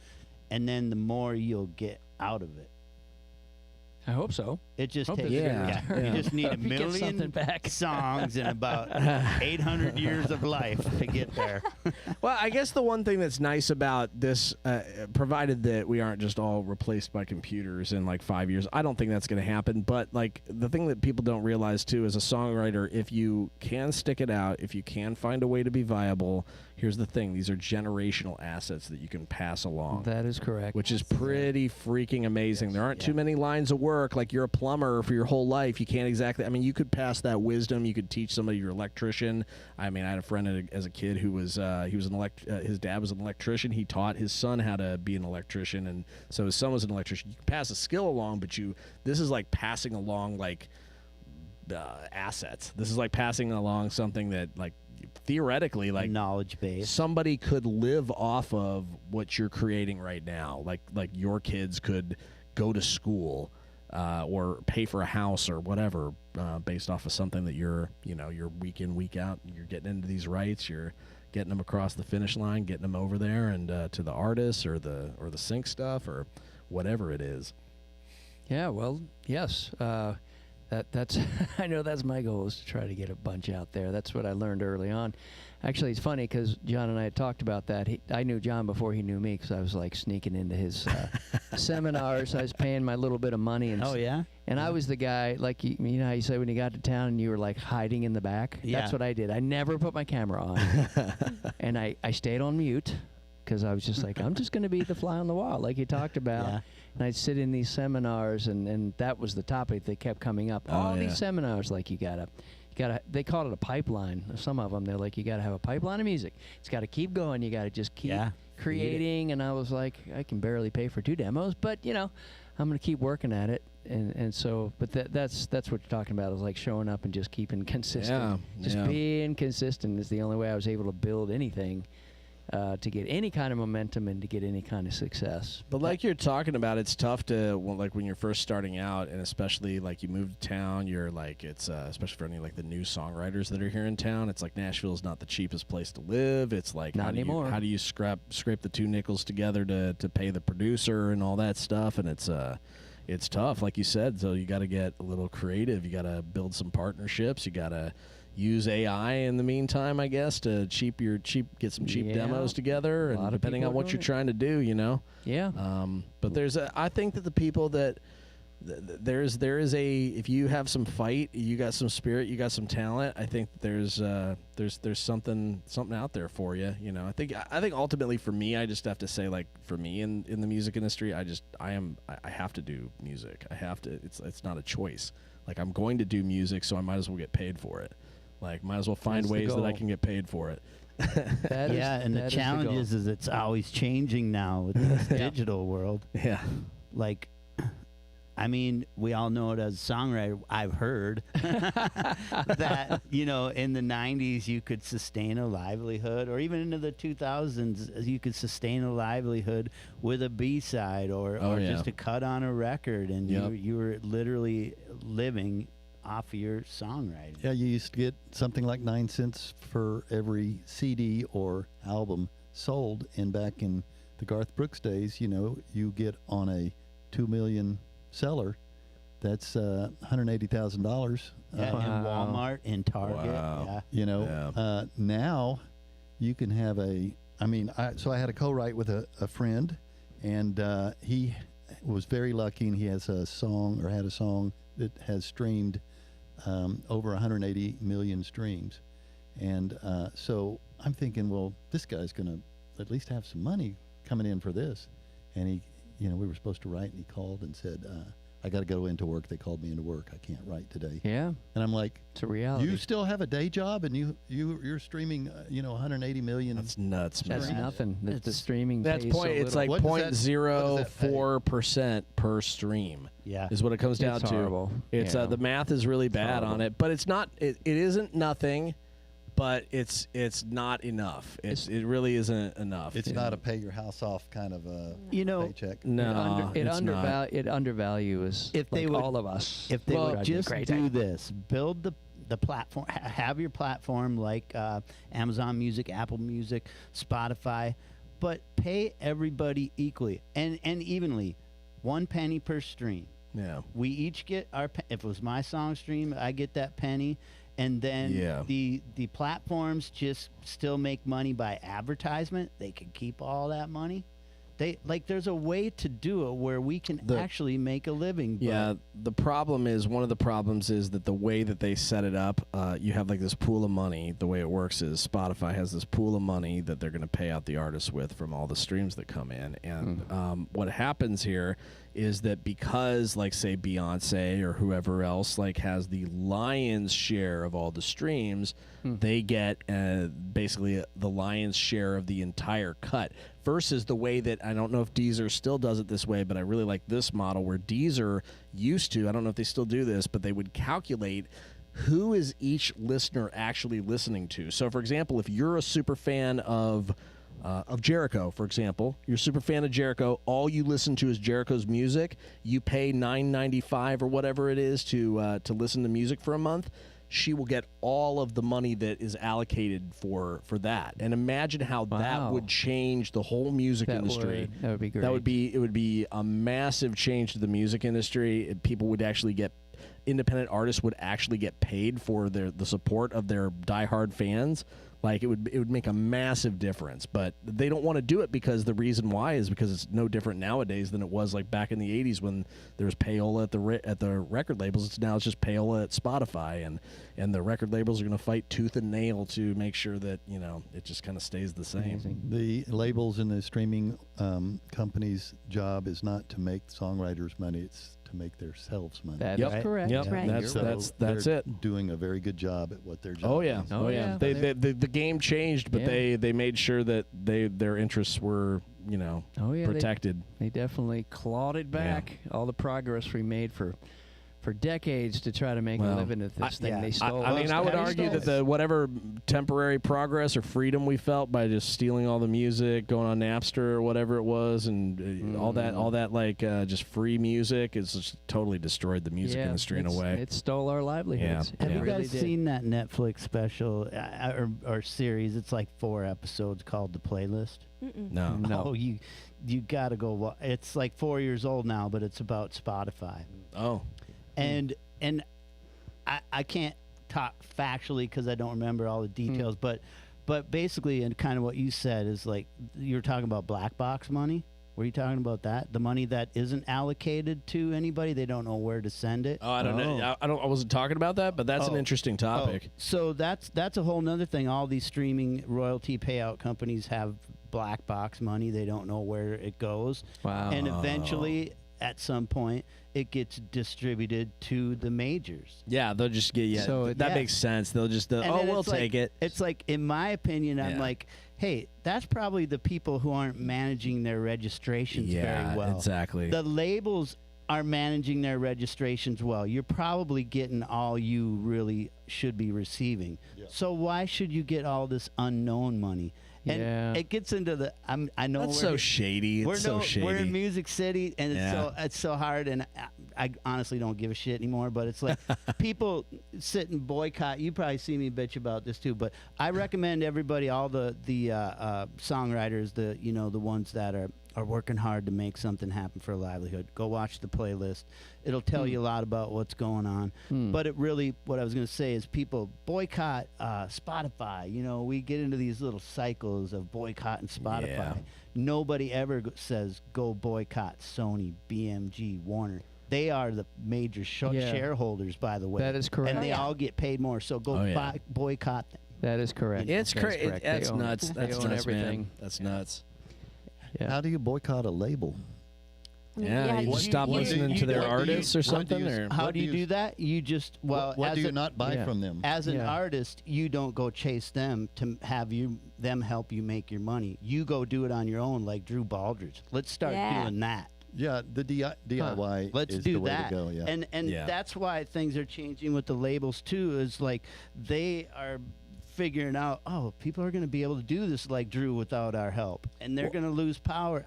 and then the more you'll get out of it. I hope so. It just Hope takes. it's good Yeah, return. you just need a If you get something million back. songs and about 800 years of life to get there. well, I guess the one thing that's nice about this, provided that we aren't just all replaced by computers in like 5 years, I don't think that's going to happen. But like the thing that people don't realize too, as a songwriter, if you can stick it out, if you can find a way to be viable, here's the thing: these are generational assets that you can pass along. That is correct. Which is pretty freaking amazing. There aren't too many lines of work. Like you're a plumber for your whole life. You can't exactly. I mean, you could pass that wisdom. You could teach somebody you're an electrician. I mean, I had a friend as a kid who was his dad was an electrician. He taught his son how to be an electrician, and so his son was an electrician. You can pass a skill along, but this is like passing along like assets. This is like passing along something that like theoretically like Knowledge base. somebody could live off of what you're creating right now. Like your kids could go to school or pay for a house or whatever based off of something that you're week in, week out. You're getting into these rights. You're getting them across the finish line, getting them over there and to the artists or the sync stuff or whatever it is. Yeah, well, yes. That's I know that's my goal is to try to get a bunch out there. That's what I learned early on. Actually, it's funny because John and I had talked about that. I knew John before he knew me because I was like sneaking into his seminars. I was paying my little bit of money. And Oh yeah. And I was the guy, like, you know how you say when you got to town and you were like hiding in the back? Yeah. That's what I did. I never put my camera on. And I stayed on mute because I was just like, I'm just going to be the fly on the wall, like you talked about. Yeah. And I'd sit in these seminars, and that was the topic that kept coming up. All yeah. these seminars, like you gotta, they called it a pipeline. Some of them, they're like, you gotta have a pipeline of music. It's got to keep going. You got to just keep creating. And I was like, I can barely pay for 2 demos, but you know, I'm gonna keep working at it. And so, but that's what you're talking about is like showing up and just keeping consistent. Just being consistent is the only way I was able to build anything. To get any kind of momentum and to get any kind of success. But like you're talking about, it's tough to like when you're first starting out, and especially like you move to town. You're like it's especially for any like the new songwriters that are here in town. It's like Nashville's not the cheapest place to live. It's like Not anymore. How do you scrape the 2 nickels together to pay the producer and all that stuff? And it's tough, like you said. So you got to get a little creative. You got to build some partnerships. You got to use AI in the meantime, I guess, to get some cheap demos together, and depending on what you're trying to do, you know. Yeah. But I think that the people that there is if you have some fight, you got some spirit, you got some talent. I think there's something out there for you. You know, I think ultimately for me, I just have to say, like for me in the music industry, I have to do music. I have to. It's not a choice. Like I'm going to do music, so I might as well get paid for it. Like, might as well find That's the ways that I goal. can get paid for it. And the challenge is it's always changing now with this digital world. Yeah. Like, I mean, we all know it as a songwriter. I've heard that, you know, in the 90s you could sustain a livelihood, or even into the 2000s you could sustain a livelihood with a B-side or just a cut on a record, and you were literally living off of your songwriting. Yeah, you used to get something like 9 cents for every CD or album sold, and back in the Garth Brooks days, you know, you get on a 2 million seller, that's $180,000. In Walmart, in Target. Wow. Yeah. You know, now you can have I had a co-write with a friend, and he was very lucky, and he has a song, or had a song that has streamed over 180 million streams. And so I'm thinking, well, this guy's going to at least have some money coming in for this. And he, we were supposed to write, and he called and said, I got to go into work. They called me into work. I can't write today. Yeah. And I'm like, it's a reality. You still have a day job, and you're streaming, 180 million. That's nuts, man. That's nothing. The streaming. That's pays point. so It's little. like What does that- 0.04% per stream. Yeah. Is what it comes down It's to. horrible. It's Yeah. the math is really bad on horrible. it, but it's not. It isn't nothing, but it's not enough. It really isn't enough. It's not a pay your house off kind of a paycheck. no. it it's not. undervalues If they like would- all of us. If they Well, would just great. do this, build the platform, have your platform like Amazon Music, Apple Music, Spotify, but pay everybody equally and evenly, 1 penny per stream. Yeah. We each get our. If it was my song stream, I get that penny, and then Yeah. the platforms just still make money by advertisement. They can keep all that money. There's a way to do it where we can actually make a living. But Yeah, the problem is, one of the problems is that the way that they set it up, you have like this pool of money. The way it works is Spotify has this pool of money that they're going to pay out the artists with from all the streams that come in. And what happens here is that because, like, say, Beyonce or whoever else, like, has the lion's share of all the streams, they get basically the lion's share of the entire cut. Versus the way that, I don't know if Deezer still does it this way, but I really like this model where Deezer used to, I don't know if they still do this, but they would calculate who is each listener actually listening to. So, for example, if you're a super fan of Jericho, for example, you're a super fan of Jericho, all you listen to is Jericho's music, you pay $9.95 or whatever it is to listen to music for a month, she will get all of the money that is allocated for that. And imagine how that Wow. would change the whole music industry. That would be great. It would be a massive change to the music industry. People would actually get, independent artists would actually get paid for the support of their diehard fans. Like, it would make a massive difference, but they don't want to do it because the reason why is because it's no different nowadays than it was like back in the 80s when there was payola at the record labels. Now it's just payola at Spotify, and the record labels are going to fight tooth and nail to make sure that it just kind of stays the same. Amazing. The labels and the streaming companies' job is not to make songwriters money; it's to make themselves money. That Yep. is correct. Yep. Right. That's they're it. Doing a very good job at what their job Oh yeah, is. Oh, yeah. The game changed, but Yeah. they made sure that their interests were Oh yeah. protected. They definitely clawed it back. All the progress we made for decades to try to make a Well, living at this thing. yeah. They stole. I mean, I would argue that the whatever temporary progress or freedom we felt by just stealing all the music, going on Napster or whatever it was, and all that like just free music, is just totally destroyed the music industry in a way. It stole our livelihoods. Yeah. Have you It really guys did. seen that Netflix special or series? It's like 4 episodes called The Playlist. No. No. Oh, you got to go. It's like 4 years old now, but it's about Spotify. Oh. And I can't talk factually because I don't remember all the details, but basically, and kind of what you said is like, you're talking about black box money. Were you talking about that? The money that isn't allocated to anybody, they don't know where to send it. Oh, I don't know. I wasn't talking about that, but that's an interesting topic. So that's a whole nother thing. All these streaming royalty payout companies have black box money. They don't know where it goes. Wow. And eventually, at some point, it gets distributed to the majors. Yeah, they'll just get So that makes sense. They'll just And then we'll it's like- take it. It's like, in my opinion, I'm Yeah. like, hey, that's probably the people who aren't managing their registrations very well. Exactly. The labels are managing their registrations well. You're probably getting all you really should be receiving. Yeah. So why should you get all this unknown money? And Yeah. it gets into the I know That's we're so shady. It's so shady. we're in Music City, and Yeah. it's so hard, and I honestly don't give a shit anymore. But it's like people sit and boycott. You probably see me bitch about this too, but I recommend everybody, all the songwriters, the ones that are are working hard to make something happen for a livelihood. Go watch the playlist. It'll tell you a lot about what's going on. But it really, what I was going to say is people boycott Spotify. You know, we get into these little cycles of boycotting Spotify. Yeah. Nobody ever says go boycott Sony, BMG, Warner. They are the major shareholders, by the way. That is correct. And they all get paid more. So go boycott them. That is correct. It's That is crazy. correct. That's They own- nuts. they That's own nuts, everything. man. That's nuts. Yeah. How do you boycott a label? Yeah, you What- just stop what do listening you- to their what do you- artists or what do something, you- or How What do do you you- do that? You just, well, what as do you a- not buy yeah. from them? As an Yeah. artist, you don't go chase them to have them help you make your money. You go do it on your own, like Drew Baldridge. Let's start Yeah. doing that. Yeah, the DIY Let's is do the way that. to go. Yeah. And Yeah. that's why things are changing with the labels too. Is like they are figuring out, oh, people are going to be able to do this like Drew without our help, and they're going to lose power.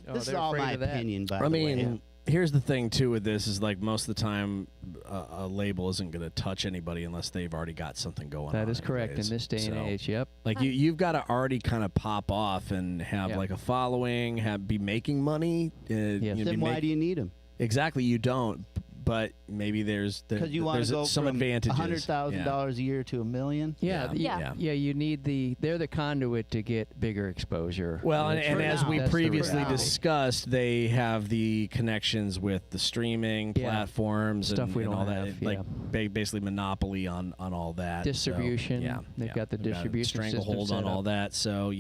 This is they're all afraid my of that. opinion, by I the way. mean, here's the thing too with this is like most of the time a label isn't going to touch anybody unless they've already got something going on. That is correct anyways. in this day and So, age. Yep. Like you've got to already kind of pop off and have Yeah. like a following, be making money. Then why do you need them? Exactly, you don't. But maybe there's Because you want there's to go some from advantages. $100,000 a year to $1 million. Yeah. Yeah. Yeah. You need they're the conduit to get bigger exposure. Well, and, That's and the- as we that's the previously reality. discussed, they have the connections with the streaming Yeah. platforms Stuff and, we and don't all that. have, Like yeah. basically monopoly on all that. So, Distribution. yeah, They've yeah. got the They've distribution a system stranglehold set on all up. that. So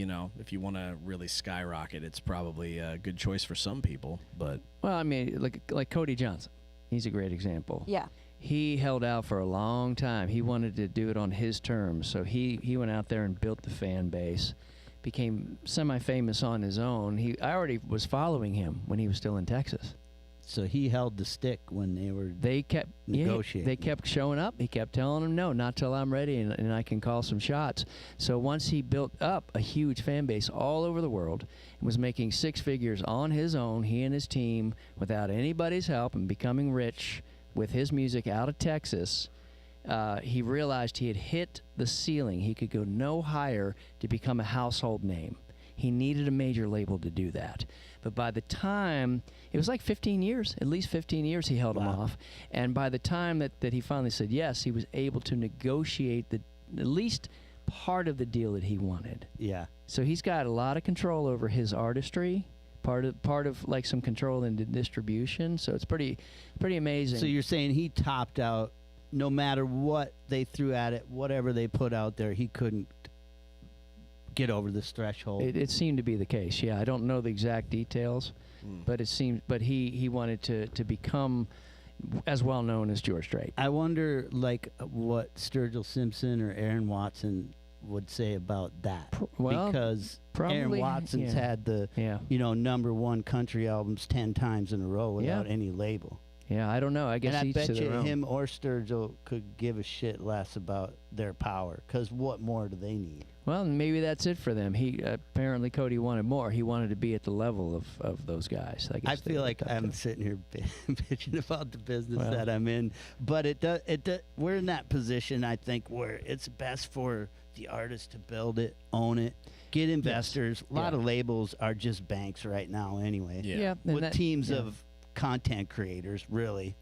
if you want to really skyrocket, it's probably a good choice for some people. But Well, I mean, like Cody Johnson. He's a great example. Yeah. He held out for a long time. He wanted to do it on his terms. So he went out there and built the fan base, became semi-famous on his own. I already was following him when he was still in Texas. So he held the stick when they were. They kept Negotiating. They kept showing up. He kept telling them, no, not till I'm ready and I can call some shots. So once he built up a huge fan base all over the world and was making six figures on his own, he and his team, without anybody's help, and becoming rich with his music out of Texas, he realized he had hit the ceiling. He could go no higher to become a household name. He needed a major label to do that. But by the time, it was like 15 years, at least 15 years he held him off. And by the time that he finally said yes, he was able to negotiate at least part of the deal that he wanted. Yeah. So he's got a lot of control over his artistry, part of like some control in the distribution. So it's pretty amazing. So you're saying he topped out no matter what they threw at it, whatever they put out there, he couldn't get over this threshold. It seemed to be the case. Yeah, I don't know the exact details, but it seemed. But he wanted to become as well known as George Strait. I wonder, like, what Sturgill Simpson or Aaron Watson would say about that, Well, because probably, Aaron Watson's yeah. had the Yeah, #1 country albums 10 times in a row without any label. yeah. I don't know. I guess And I each bet to you their own. him or Sturgill could give a shit less about their power, because what more do they need? Well, maybe that's it for them. He apparently Cody wanted more. He wanted to be at the level of those guys. I guess I they feel were like tough I'm to- sitting here bitching about the business Well. that I'm in, but it does. We're in that position, I think, where it's best for the artist to build it, own it, get investors. A lot Yeah. of labels are just banks right now, anyway. Yeah, and With that- teams yeah. of content creators, really.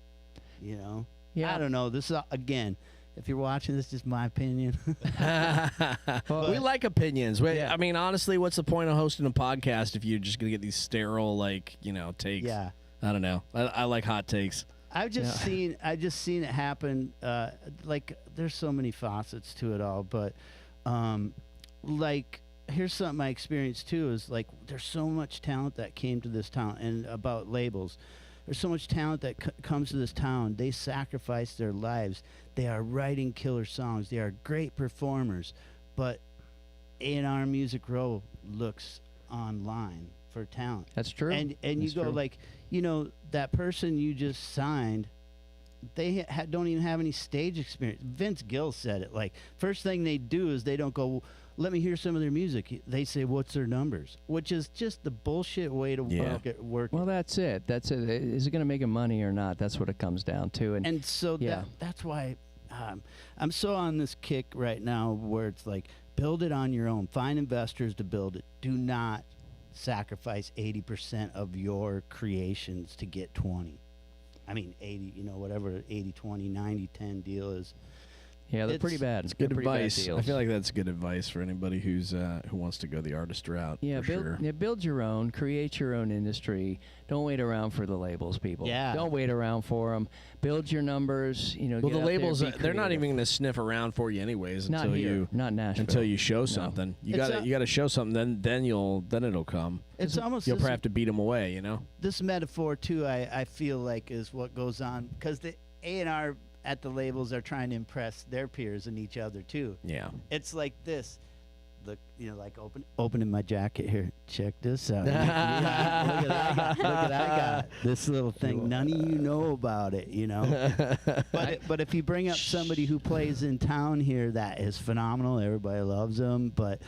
Yeah. I don't know. This is again. If you're watching, this is just my opinion. we like opinions. Yeah. I mean, honestly, what's the point of hosting a podcast if you're just gonna get these sterile, takes? Yeah. I don't know. I like hot takes. I've just seen it happen. Like, there's so many facets to it all, but like, here's something I experienced too. Is like, there's so much talent that came to this town, and about labels. There's so much talent that comes to this town. They sacrifice their lives. They are writing killer songs. They are great performers, but A&R Music Row looks online for talent. That's true. And you That's go true. like, that person you just signed, they don't even have any stage experience. Vince Gill said it. Like, first thing they do is they don't go, let me hear some of their music. They say, what's their numbers? Which is just the bullshit way to work. Well, that's it. That's it. Is it going to make him money or not? That's what it comes down to. And so Yeah. that's why I'm so on this kick right now where it's like, build it on your own. Find investors to build it. Do not sacrifice 80% of your creations to get 20. I mean, 80, whatever 80, 20, 90, 10 deal is. Yeah, they're pretty bad. It's good They're pretty bad advice. I deals. feel like that's good advice for anybody who wants to go the artist route. Yeah, for sure. build your own, create your own industry. Don't wait around for the labels, people. Yeah. Don't wait around for them. Build your numbers. Well, get the out labels, there, be they're not creative. even going to sniff around for you anyways Not until here, not Nashville. until you show something. You It's got to show something. Then it'll come. It's almost You'll this, probably have to beat them away. this metaphor too. I feel like is what goes on because the A&R at the labels are trying to impress their peers and each other too. Yeah. It's like this. Look, like opening my jacket here. Check this out. Look at that. Look at I got this little thing. None of you know about it, But if you bring up somebody who plays in town here, that is phenomenal. Everybody loves them, but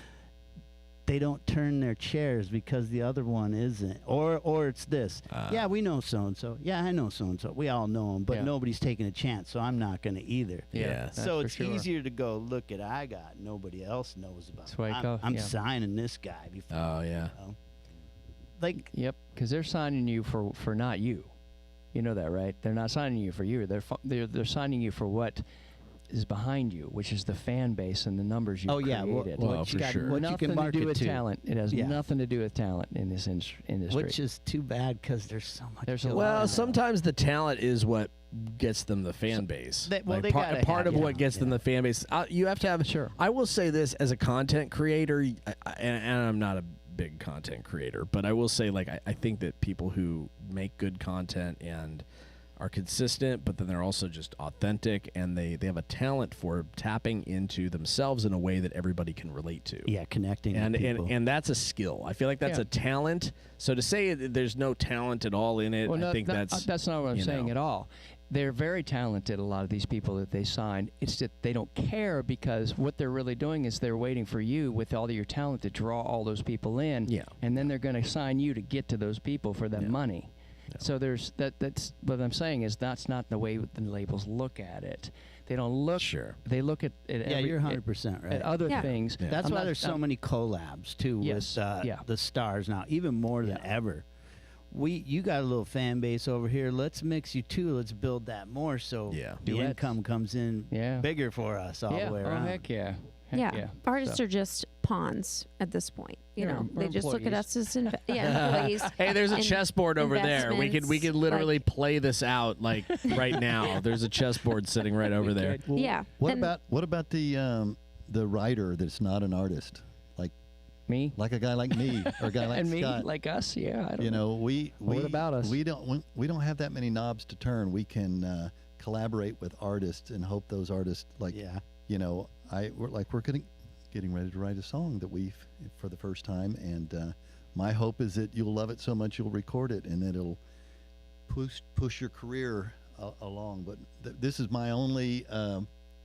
they don't turn their chairs because the other one isn't. Or it's this. Yeah, we know so-and-so. Yeah, I know so-and-so. We all know them, but Yeah. nobody's taking a chance, so I'm not going to either. Yeah. That's So for it's sure. easier to go, look at I got. Nobody else knows about That's why I it. go- I'm yeah. signing this guy before. Oh yeah. Like, Yep, because they're signing you for not you. You know that, right? They're not signing you for you. They're signing you for what is behind you, which is the fan base and the numbers you've created. well, for sure. What you nothing can to market do with to. talent. It has Yeah. nothing to do with talent in this industry. Which is too bad because there's so much. There's a going lot Well, on. sometimes the talent is what gets them the fan base. they Like, gotta part have of it. what gets them Yeah. the fan base. You have to have. Sure. I will say this as a content creator, and I'm not a big content creator, but I will say, like, I think that people who make good content and are consistent, but then they're also just authentic, and they have a talent for tapping into themselves in a way that everybody can relate to. Yeah, connecting And, with people. and that's a skill. I feel like that's Yeah. a talent. So to say that there's no talent at all in it, Well, I think that's not what I'm you saying know. at all. They're very talented, a lot of these people that they sign. It's that they don't care because what they're really doing is they're waiting for you with all of your talent to draw all those people in. Yeah. And then they're going to sign you to get to those people for that Yeah. money. So that's what I'm saying is that's not the way the labels look at it. They don't look. Sure. They look at You're 100% right. at other Yeah. things. Yeah. That's I'm why not- there's so I'm- many collabs too Yes, with yeah. the stars now, even more than ever. You got a little fan base over here. Let's mix you two. Let's build that more so Yeah. the Duets. income comes in Yeah. bigger for us all the way around. Oh heck yeah. Heck Yeah. Artists So- are just pawns at this point. Yeah, They we're just look at employees. us as employees. Hey, there's a and chessboard over there. We could investments, literally like- play this out like right now. There's a chessboard sitting right over there. Yeah. What and about the writer that's not an artist, Me like a guy like me or a guy like and me Scott? like us. Yeah. I don't You know. know, we What about us? We don't have that many knobs to turn. We can collaborate with artists and hope those artists we're getting ready to write a song that for the first time, and my hope is that you'll love it so much you'll record it and that it'll push your career along. But this is my only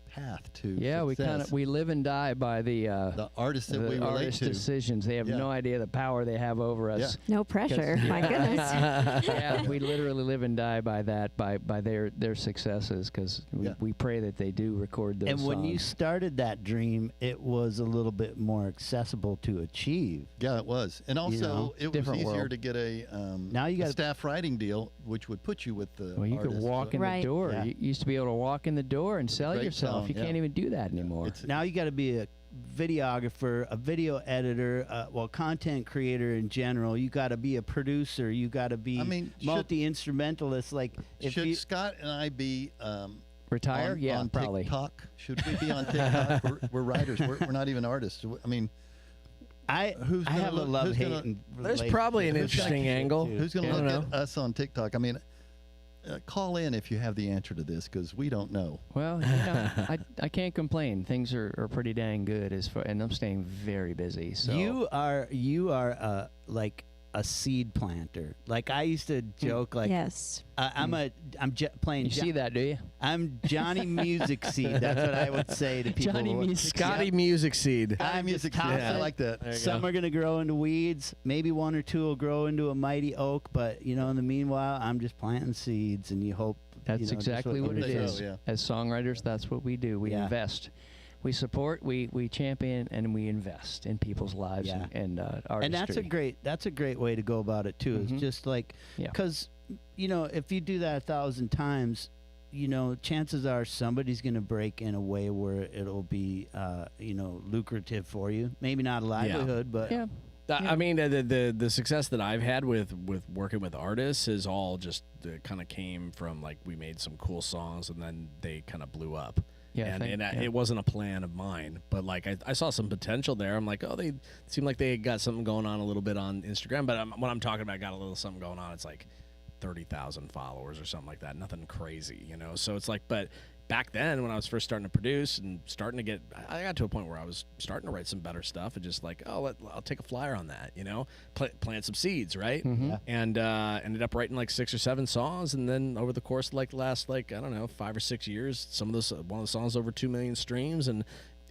path to Yeah, success. we live and die by the artists that we relate artist to. decisions. They have Yeah. no idea the power they have over us. no pressure. My goodness. Yeah, we literally live and die by that, by their successes, because Yeah. we pray that they do record those And when you songs. started that dream, it was a little bit more accessible to achieve. Yeah, it was, and also know, it was different easier world. to get a Now you a gotta- staff writing deal, which would put you with the. Well, you could artist. walk in Right. the door. Yeah. You used to be able to walk in the door and sell great yourself. song, You yeah. can't even do that anymore. It's- Now you got to be a videographer, a video editor, content creator in general. You got to be a producer. You got to be I mean, should- multi-instrumentalist. Like if Should you, Scott and I be Retire? on, Yeah, on probably. TikTok? Should we be on TikTok? we're writers. We're not even artists. I mean, who's I gonna have a look- love who's hate. gonna- and There's relationship probably an with interesting that shit, angle. too. who's going I to don't look know. at us on TikTok? I mean, call in if you have the answer to this, because we don't know. Well, I can't complain. Things are pretty dang good and I'm staying very busy. So You are like a seed planter. Like I used to joke, like Yes. I'm playing. you see that, do you? I'm Johnny Music Seed. That's what I would say to people. Johnny Music Scotty Music Seed. I'm Music just Seed. I tossing. like that. There you Some go. are going to grow into weeds. Maybe one or two will grow into a mighty oak. But in the meanwhile, I'm just planting seeds, and you hope. That's just exactly what you it do. is. Yeah. As songwriters, that's what we do. We Yeah. invest. we support, we champion, and we invest in people's lives Yeah. and artistry. And that's a great way to go about it too. Mhm. It's just like, Yeah. because if you do that 1,000 times, chances are somebody's going to break in a way where it'll be lucrative for you. Maybe not a livelihood, but yeah. I mean, the success that I've had with working with artists is all just kind of came from, like, we made some cool songs and then they kind of blew up. Yeah, It wasn't a plan of mine, but like I saw some potential there. I'm like, oh, they seem like they got something going on a little bit on Instagram. But when I'm talking about got a little something going on, it's like 30,000 followers or something like that. Nothing crazy, So it's like, but back then when I was first starting to produce and starting to get, I got to a point where I was starting to write some better stuff and just like, oh, I'll take a flyer on that, plant some seeds, right? Mhm. Yeah. And ended up writing like 6 or 7 songs, and then over the course of like the last, like, I don't know, 5 or 6 years, one of the songs over 2 million streams, and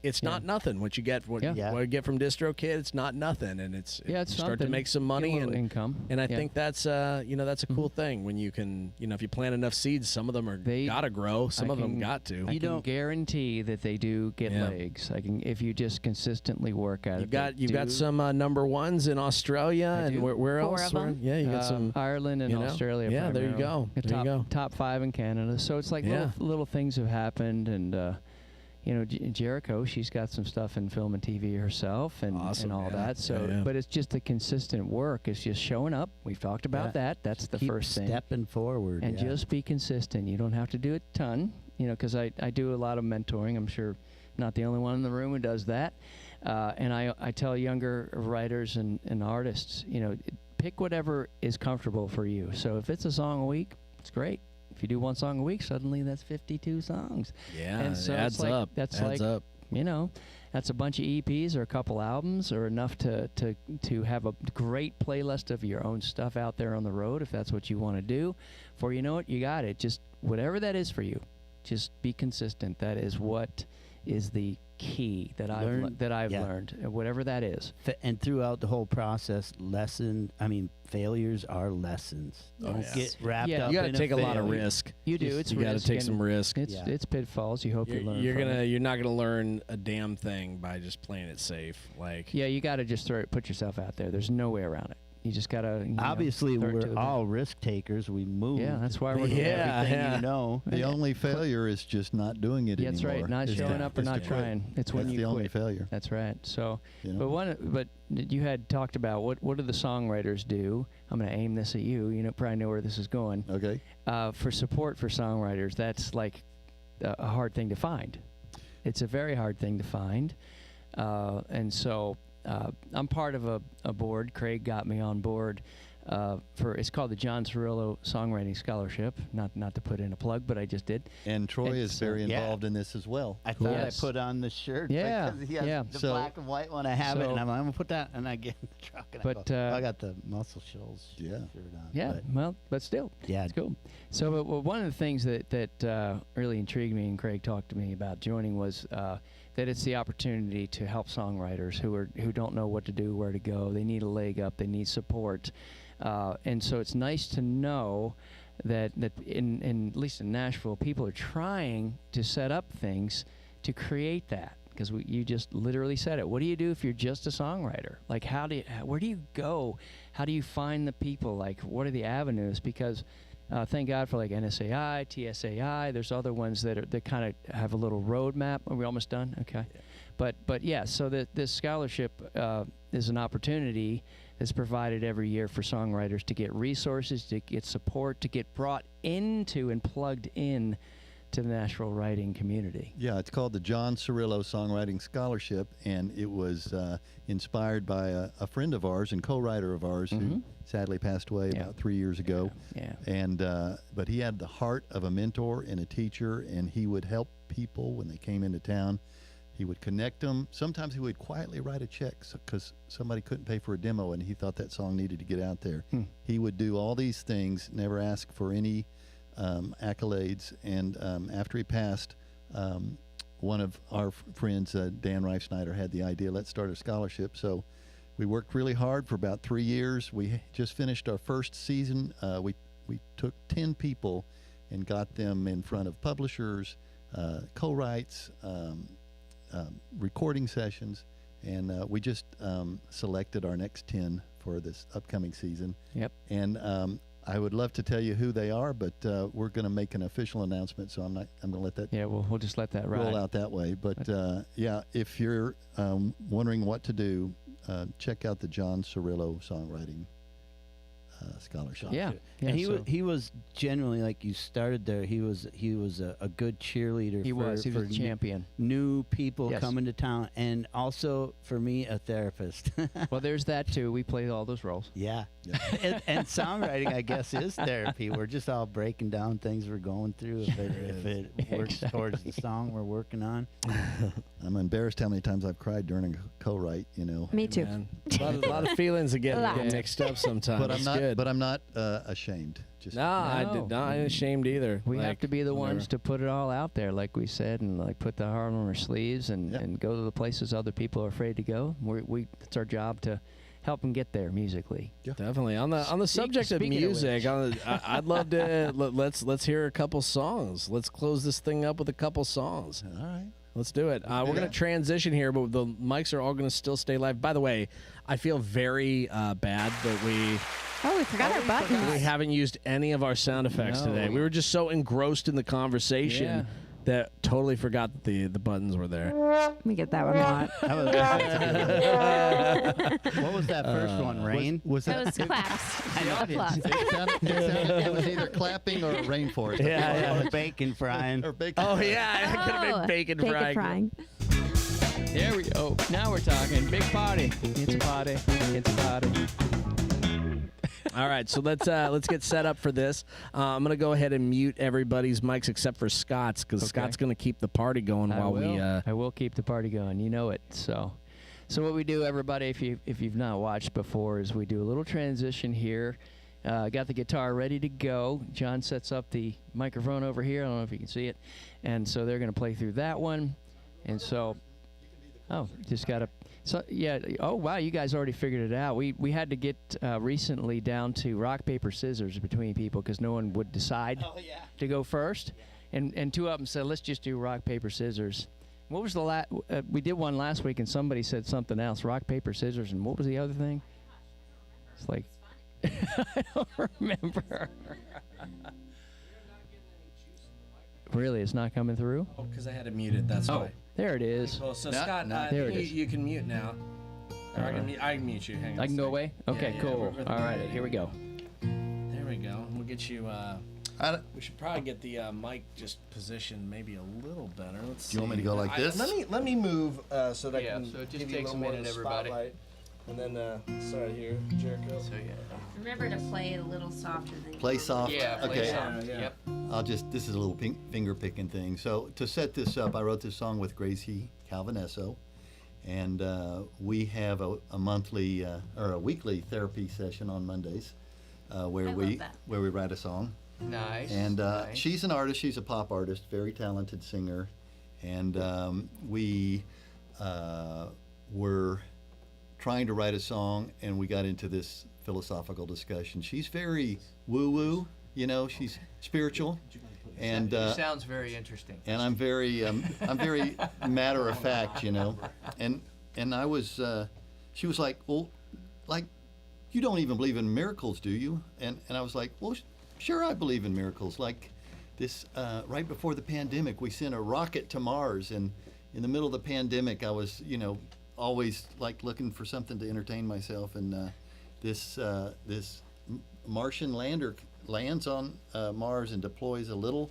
it's not nothing. What you get, what you get from DistroKid, it's not nothing, and it's you start to something. make some money Get a little and income. And I think that's that's a cool thing when you can, if you plant enough seeds, some of them gotta grow, some of them got to. I can guarantee that they do get legs. If you just consistently work at it. You've got some number ones in Australia, and where 4 else? of them. Yeah, you got some Ireland and Australia. Yeah, there you primarily. go. There you go. Top 5 in Canada. So it's like little things have happened, and Jericho, she's got some stuff in film and TV herself, and Awesome, and all that. So, Yeah. but it's just the consistent work. It's just showing up. We've talked about that. That's the keep first thing. stepping forward. And just be consistent. You don't have to do a ton, because I do a lot of mentoring. I'm sure I'm not the only one in the room who does that. And I tell younger writers and artists, pick whatever is comfortable for you. So if it's a song a week, it's great. If you do 1 song a week, suddenly that's 52 songs. Yeah, and so it adds it's like, up. That's adds up. that's a bunch of EPs or a couple albums, or enough to have a great playlist of your own stuff out there on the road, if that's what you want to do. For you got it. Just whatever that is for you, just be consistent. That is what is the key that I've learned, whatever that is. And throughout the whole process, failures are lessons. Don't get wrapped up. You got to in take a lot of failure. risk. You do. You got to take some risk. It's pitfalls. You hope you learn. You're not gonna learn a damn thing by just playing it safe. You got to just put yourself out there. There's no way around it. You just gotta. Obviously, we're all risk takers. We move. Yeah, that's why we're everything yeah. The only failure is just not doing it anymore. That's right. Not showing up or not trying. It's when you the quit. only failure. That's right. So, but you had talked about what do the songwriters do? I'm going to aim this at you. You probably know where this is going. Okay. For support for songwriters, that's like a hard thing to find. It's a very hard thing to find, and so. I'm part of a board. Craig got me on board it's called the John Cirillo Songwriting Scholarship. Not to put in a plug, but I just did. And Troy is very involved in this as well. I thought I put on the shirt. Yeah, because he has the black and white one. I have it, and I'm going to put that, and I get in the truck, and I got the Muscle Shoals shirt on. Yeah, but still, it's cool. So one of the things that really intrigued me, and Craig talked to me about joining, was that it's the opportunity to help songwriters who don't know what to do, where to go. They need a leg up. They need support. And so it's nice to know that in at least in Nashville, people are trying to set up things to create that. Because you just literally said it. What do you do if you're just a songwriter? Like, where do you go? How do you find the people? Like, what are the avenues? Because thank God for like NSAI, TSAI. There's other ones that kind of have a little roadmap. Are we almost done? Okay. Yeah. But yeah. So this scholarship is an opportunity that's provided every year for songwriters to get resources, to get support, to get brought into and plugged in to the Nashville writing community. Yeah, it's called the John Cirillo Songwriting Scholarship, and it was inspired by a friend of ours and co-writer of ours who sadly passed away about 3 years ago. Yeah. And but he had the heart of a mentor and a teacher, and he would help people when they came into town. He would connect them. Sometimes he would quietly write a check because somebody couldn't pay for a demo, and he thought that song needed to get out there. He would do all these things, never ask for any accolades. And after he passed, one of our friends, Dan Reifsnyder, had the idea, let's start a scholarship. So we worked really hard for about 3 years. We just finished our first season. We took 10 people and got them in front of publishers, co-writes, recording sessions, and we just selected our next 10 for this upcoming season. Yep. And I would love to tell you who they are, but we're going to make an official announcement, so I'm going to let that Yeah, we'll just let that roll ride. out that way. But yeah, if you're wondering what to do, check out the John Cirillo Songwriting Scholarship. Yeah. Yeah. And so he was generally, like, you started there. He was a good cheerleader. he for, was for a champion. new people Yes. coming to town, and also for me, a therapist. Well, there's that too. We played all those roles. Yeah. Yeah. And songwriting, I guess, is therapy. We're just all breaking down things we're going through. If it works towards the song we're working on. I'm embarrassed how many times I've cried during a co-write, Me too. Man. A lot of feelings that get A lot. mixed up sometimes. but I'm It's not. good. But I'm not ashamed. Just I No. did not. I ain't ashamed either. We have Like, to be the whatever. ones to put it all out there, like we said, and like put the heart on our sleeves and, Yep. and go to the places other people are afraid to go. It's our job to help them get there musically. Definitely on the subject of speaking of music. which. I'd love to let's hear a couple songs. Let's close this thing up with a couple songs. all right. Let's do it. We're going to transition here, but the mics are all going to still stay live. By the way, I feel very bad that we Forgot our buttons. haven't used any of our sound effects No. today. We were just so engrossed in the conversation Yeah. that totally forgot that the buttons were there. Let me get that one out. What was that first one? Rain? Was That that? was claps. Applause. It was either clapping or rainforest. Or bacon frying. Or bacon. Oh yeah, it could have been bacon frying. There we go. Now we're talking. Big party. It's a party. It's a party. All right, so let's get set up for this. I'm gonna go ahead and mute everybody's mics except for Scott's, because Okay. Scott's gonna keep the party going while we. I will keep the party going. You know it. So what we do, everybody, if you've not watched before, is we do a little transition here. Got the guitar ready to go. John sets up the microphone over here. I don't know if you can see it, and so they're gonna play through that one, and so. Oh, just got to. So yeah. Oh wow, you guys already figured it out. We had to get recently down to rock paper scissors between people because no one would decide to go first, and two of them said, "Let's just do rock paper scissors." What was the last? We did one last week, and somebody said something else. Rock paper scissors, and what was the other thing? It's like I don't remember. Really, it's not coming through. Oh, because I had it muted. That's why. There it is. Well, so No, Scott, no. There it is. you can mute now. Or I can mute you. Hang on. I can go away. Okay, yeah, cool. we're All right, ready. here we go. There we go. We'll get you. We should probably get the mic just positioned maybe a little better. Let's see. Do you want me to go like this? Let me move so that I Yeah, can so it just give you a takes little a more minute, of the everybody. spotlight. And then start here, Jericho. Remember to play a little softer than Play soft. Yeah, play Okay. soft. Yeah. Yep. This is a little finger picking thing. So to set this up, I wrote this song with Gracie Calvinesso, and we have a monthly or a weekly therapy session on Mondays, where we write a song. Nice. And nice. she's an artist. She's a pop artist, very talented singer, and we were trying to write a song, and we got into this philosophical discussion. She's very woo-woo, she's spiritual, and sounds very interesting. and I'm very matter of fact, and I was she was like, well, like, you don't even believe in miracles, do you? And I was like, well, sure, I believe in miracles. Like this, right before the pandemic, we sent a rocket to Mars, and in the middle of the pandemic, I was, always like looking for something to entertain myself, and this Martian lander lands on Mars and deploys a little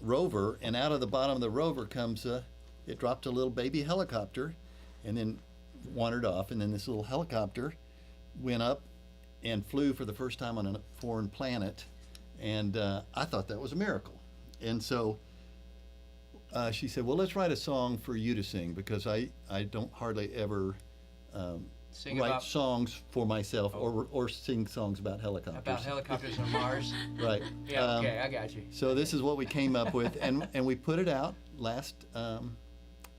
rover, and out of the bottom of the rover comes it dropped a little baby helicopter, and then wandered off, and then this little helicopter went up and flew for the first time on a foreign planet, and I thought that was a miracle. And so she said, well, let's write a song for you to sing, because I don't hardly ever Sing write about- songs for myself or sing songs about helicopters. About helicopters on Mars. Right. Yeah, okay, I got you. So this is what we came up with, and we put it out last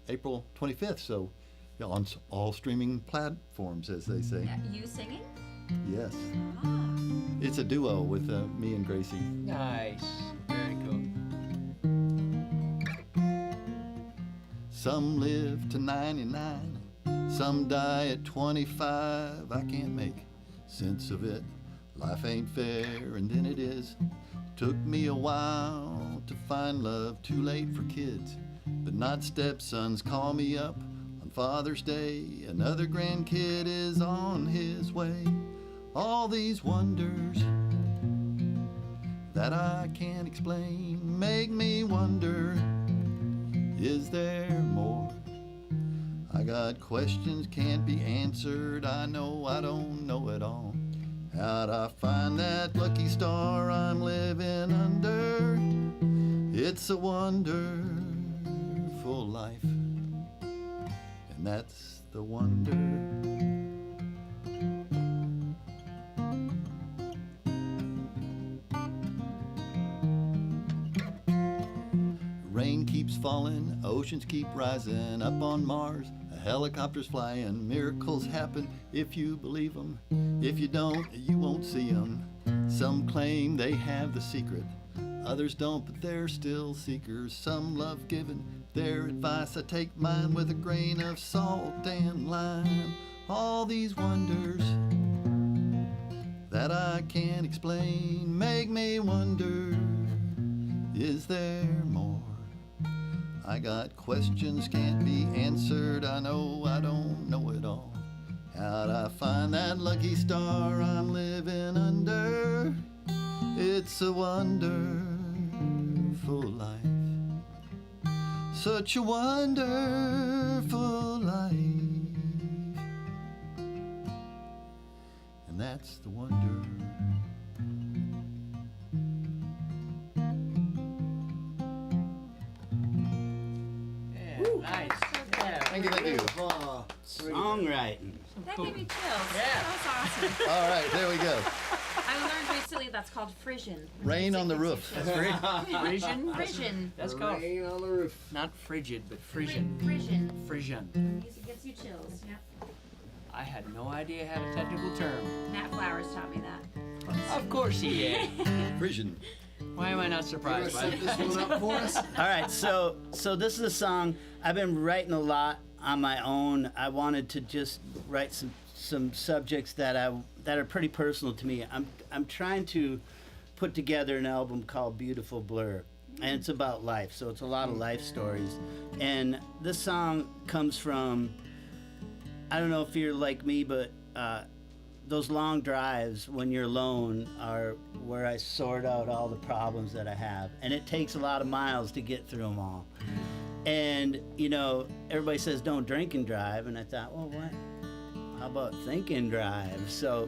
April 25th, so on all streaming platforms, as they say. You singing? Yes. It's a duo with me and Gracie. Nice. Very cool. Some live to 99, some die at 25. I can't make sense of it. Life ain't fair, and then it is. Took me a while to find love, too late for kids, but not stepsons. Call me up on Father's Day, another grandkid is on his way. All these wonders that I can't explain make me wonder, is there more? I got questions can't be answered. I know I don't know it all. How'd I find that lucky star I'm living under? It's a wonderful life, and that's the wonder. Rain keeps falling, oceans keep rising. Up on Mars, helicopters flying. Miracles happen if you believe them. If you don't, you won't see them. Some claim they have the secret, others don't, but they're still seekers. Some love giving their advice. I take mine with a grain of salt and lime. All these wonders that I can't explain make me wonder, is there more? I got questions can't be answered. I know I don't know it all. How'd I find that lucky star I'm living under? It's a wonderful life, such a wonderful life, and that's the wonder. Nice. Thank you, thank you. Songwriting. That gave me chills. Yeah. That was awesome. All right, there we go. I learned recently that's called frisson. Rain on the roof. Frisian? Frisson. That's called Rain on the roof. not frigid, but Frisian. Frisson. Frisian. It gets you chills. Yeah. I had no idea had a technical term. Matt Flowers taught me that. Of course he did. Frisian. Why am I not You gonna surprised by set this one up for us? All right, so this is a song I've been writing a lot on my own. I wanted to just write some subjects that are pretty personal to me. I'm trying to put together an album called Beautiful Blur, and it's about life. So it's a lot of life stories. And this song comes from, I don't know if you're like me, but those long drives when you're alone are where I sort out all the problems that I have. And it takes a lot of miles to get through them all. And, you know, everybody says don't drink and drive. And I thought, well, what? How about think and drive? So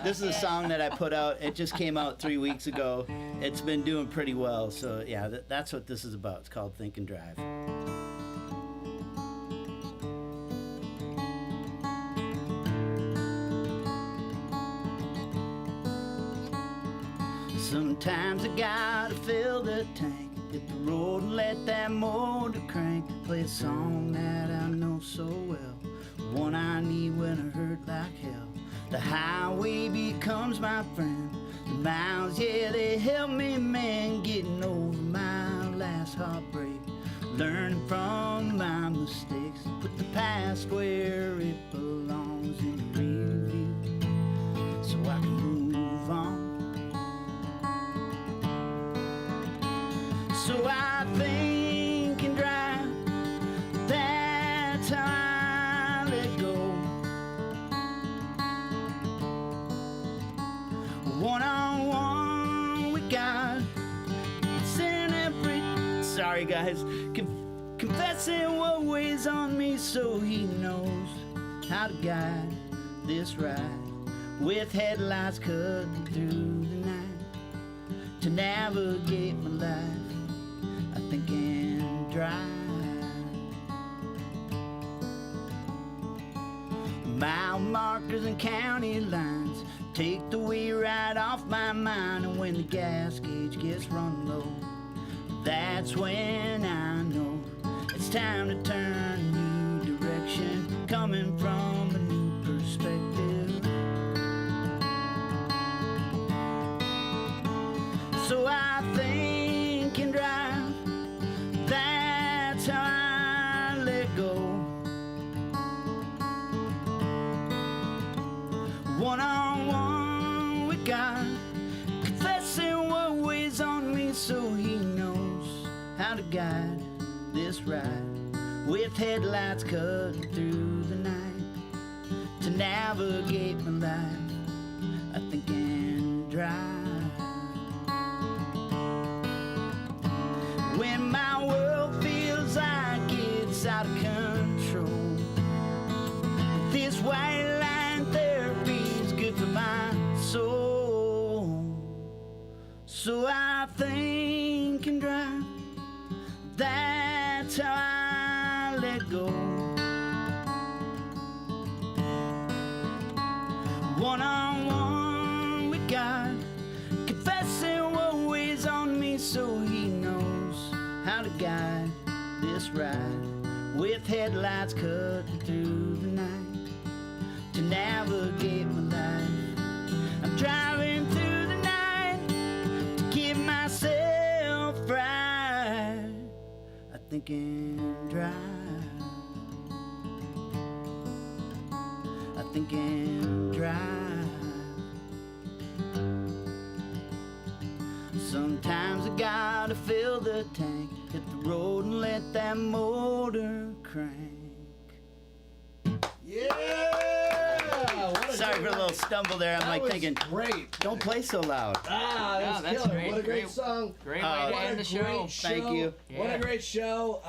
this is a song that I put out. It just came out 3 weeks ago. It's been doing pretty well. So, yeah, that's what this is about. It's called Think and Drive. Sometimes I gotta fill the tank, hit the road and let that motor crank. Play a song that I know so well, one I need when I hurt like hell. The highway becomes my friend, the miles, yeah, they help me, man, getting over my last heartbreak. Learning from my mistakes, put the past where it belongs in the review, so I can move on. So I think and drive, that's how I let go. One-on-one we got, sitting every, sorry guys, confessing what weighs on me so he knows how to guide this ride with headlights cutting through the night to navigate my life. I think and drive. Mile markers and county lines take the weight right off my mind, and when the gas gauge gets run low, that's when I know it's time to turn a new direction, coming from a new perspective. So I think and drive, that's how I this ride with headlights cutting through the night. To navigate my life, I think and drive. When my world feels like it's out of control, this white line therapy's good for my soul. So I think and drive, that's how I let go. One-on-one with God, confessing what weighs on me, so He knows how to guide this ride with headlights cutting through the night. To navigate my life, I'm driving through the night to give myself right. I think and drive. I think and drive. Sometimes I gotta fill the tank, hit the road and let that motor crank. Yeah! What a Sorry great for a little night. stumble there. I'm That like was thinking, great. don't play so loud. Ah, that Yeah, was that's killer. great. What a great Great. song. Great way way to to end the show. Thank you. What Yeah. a great show.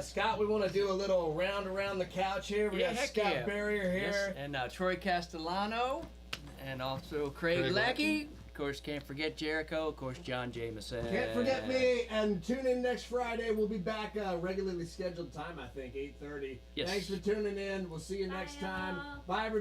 Scott, we want to do a little round around the couch here. We Yeah, got heck Scott yeah. Barrier here. Yes, and Troy Castellano, and also Craig Lackey. Of course, can't forget Jericho. Of course, John Jameson. Can't forget me, and tune in next Friday. We'll be back regularly scheduled time, I think, 8:30. Yes. Thanks for tuning in. We'll see you next Bye, time. y'all. Bye, everybody.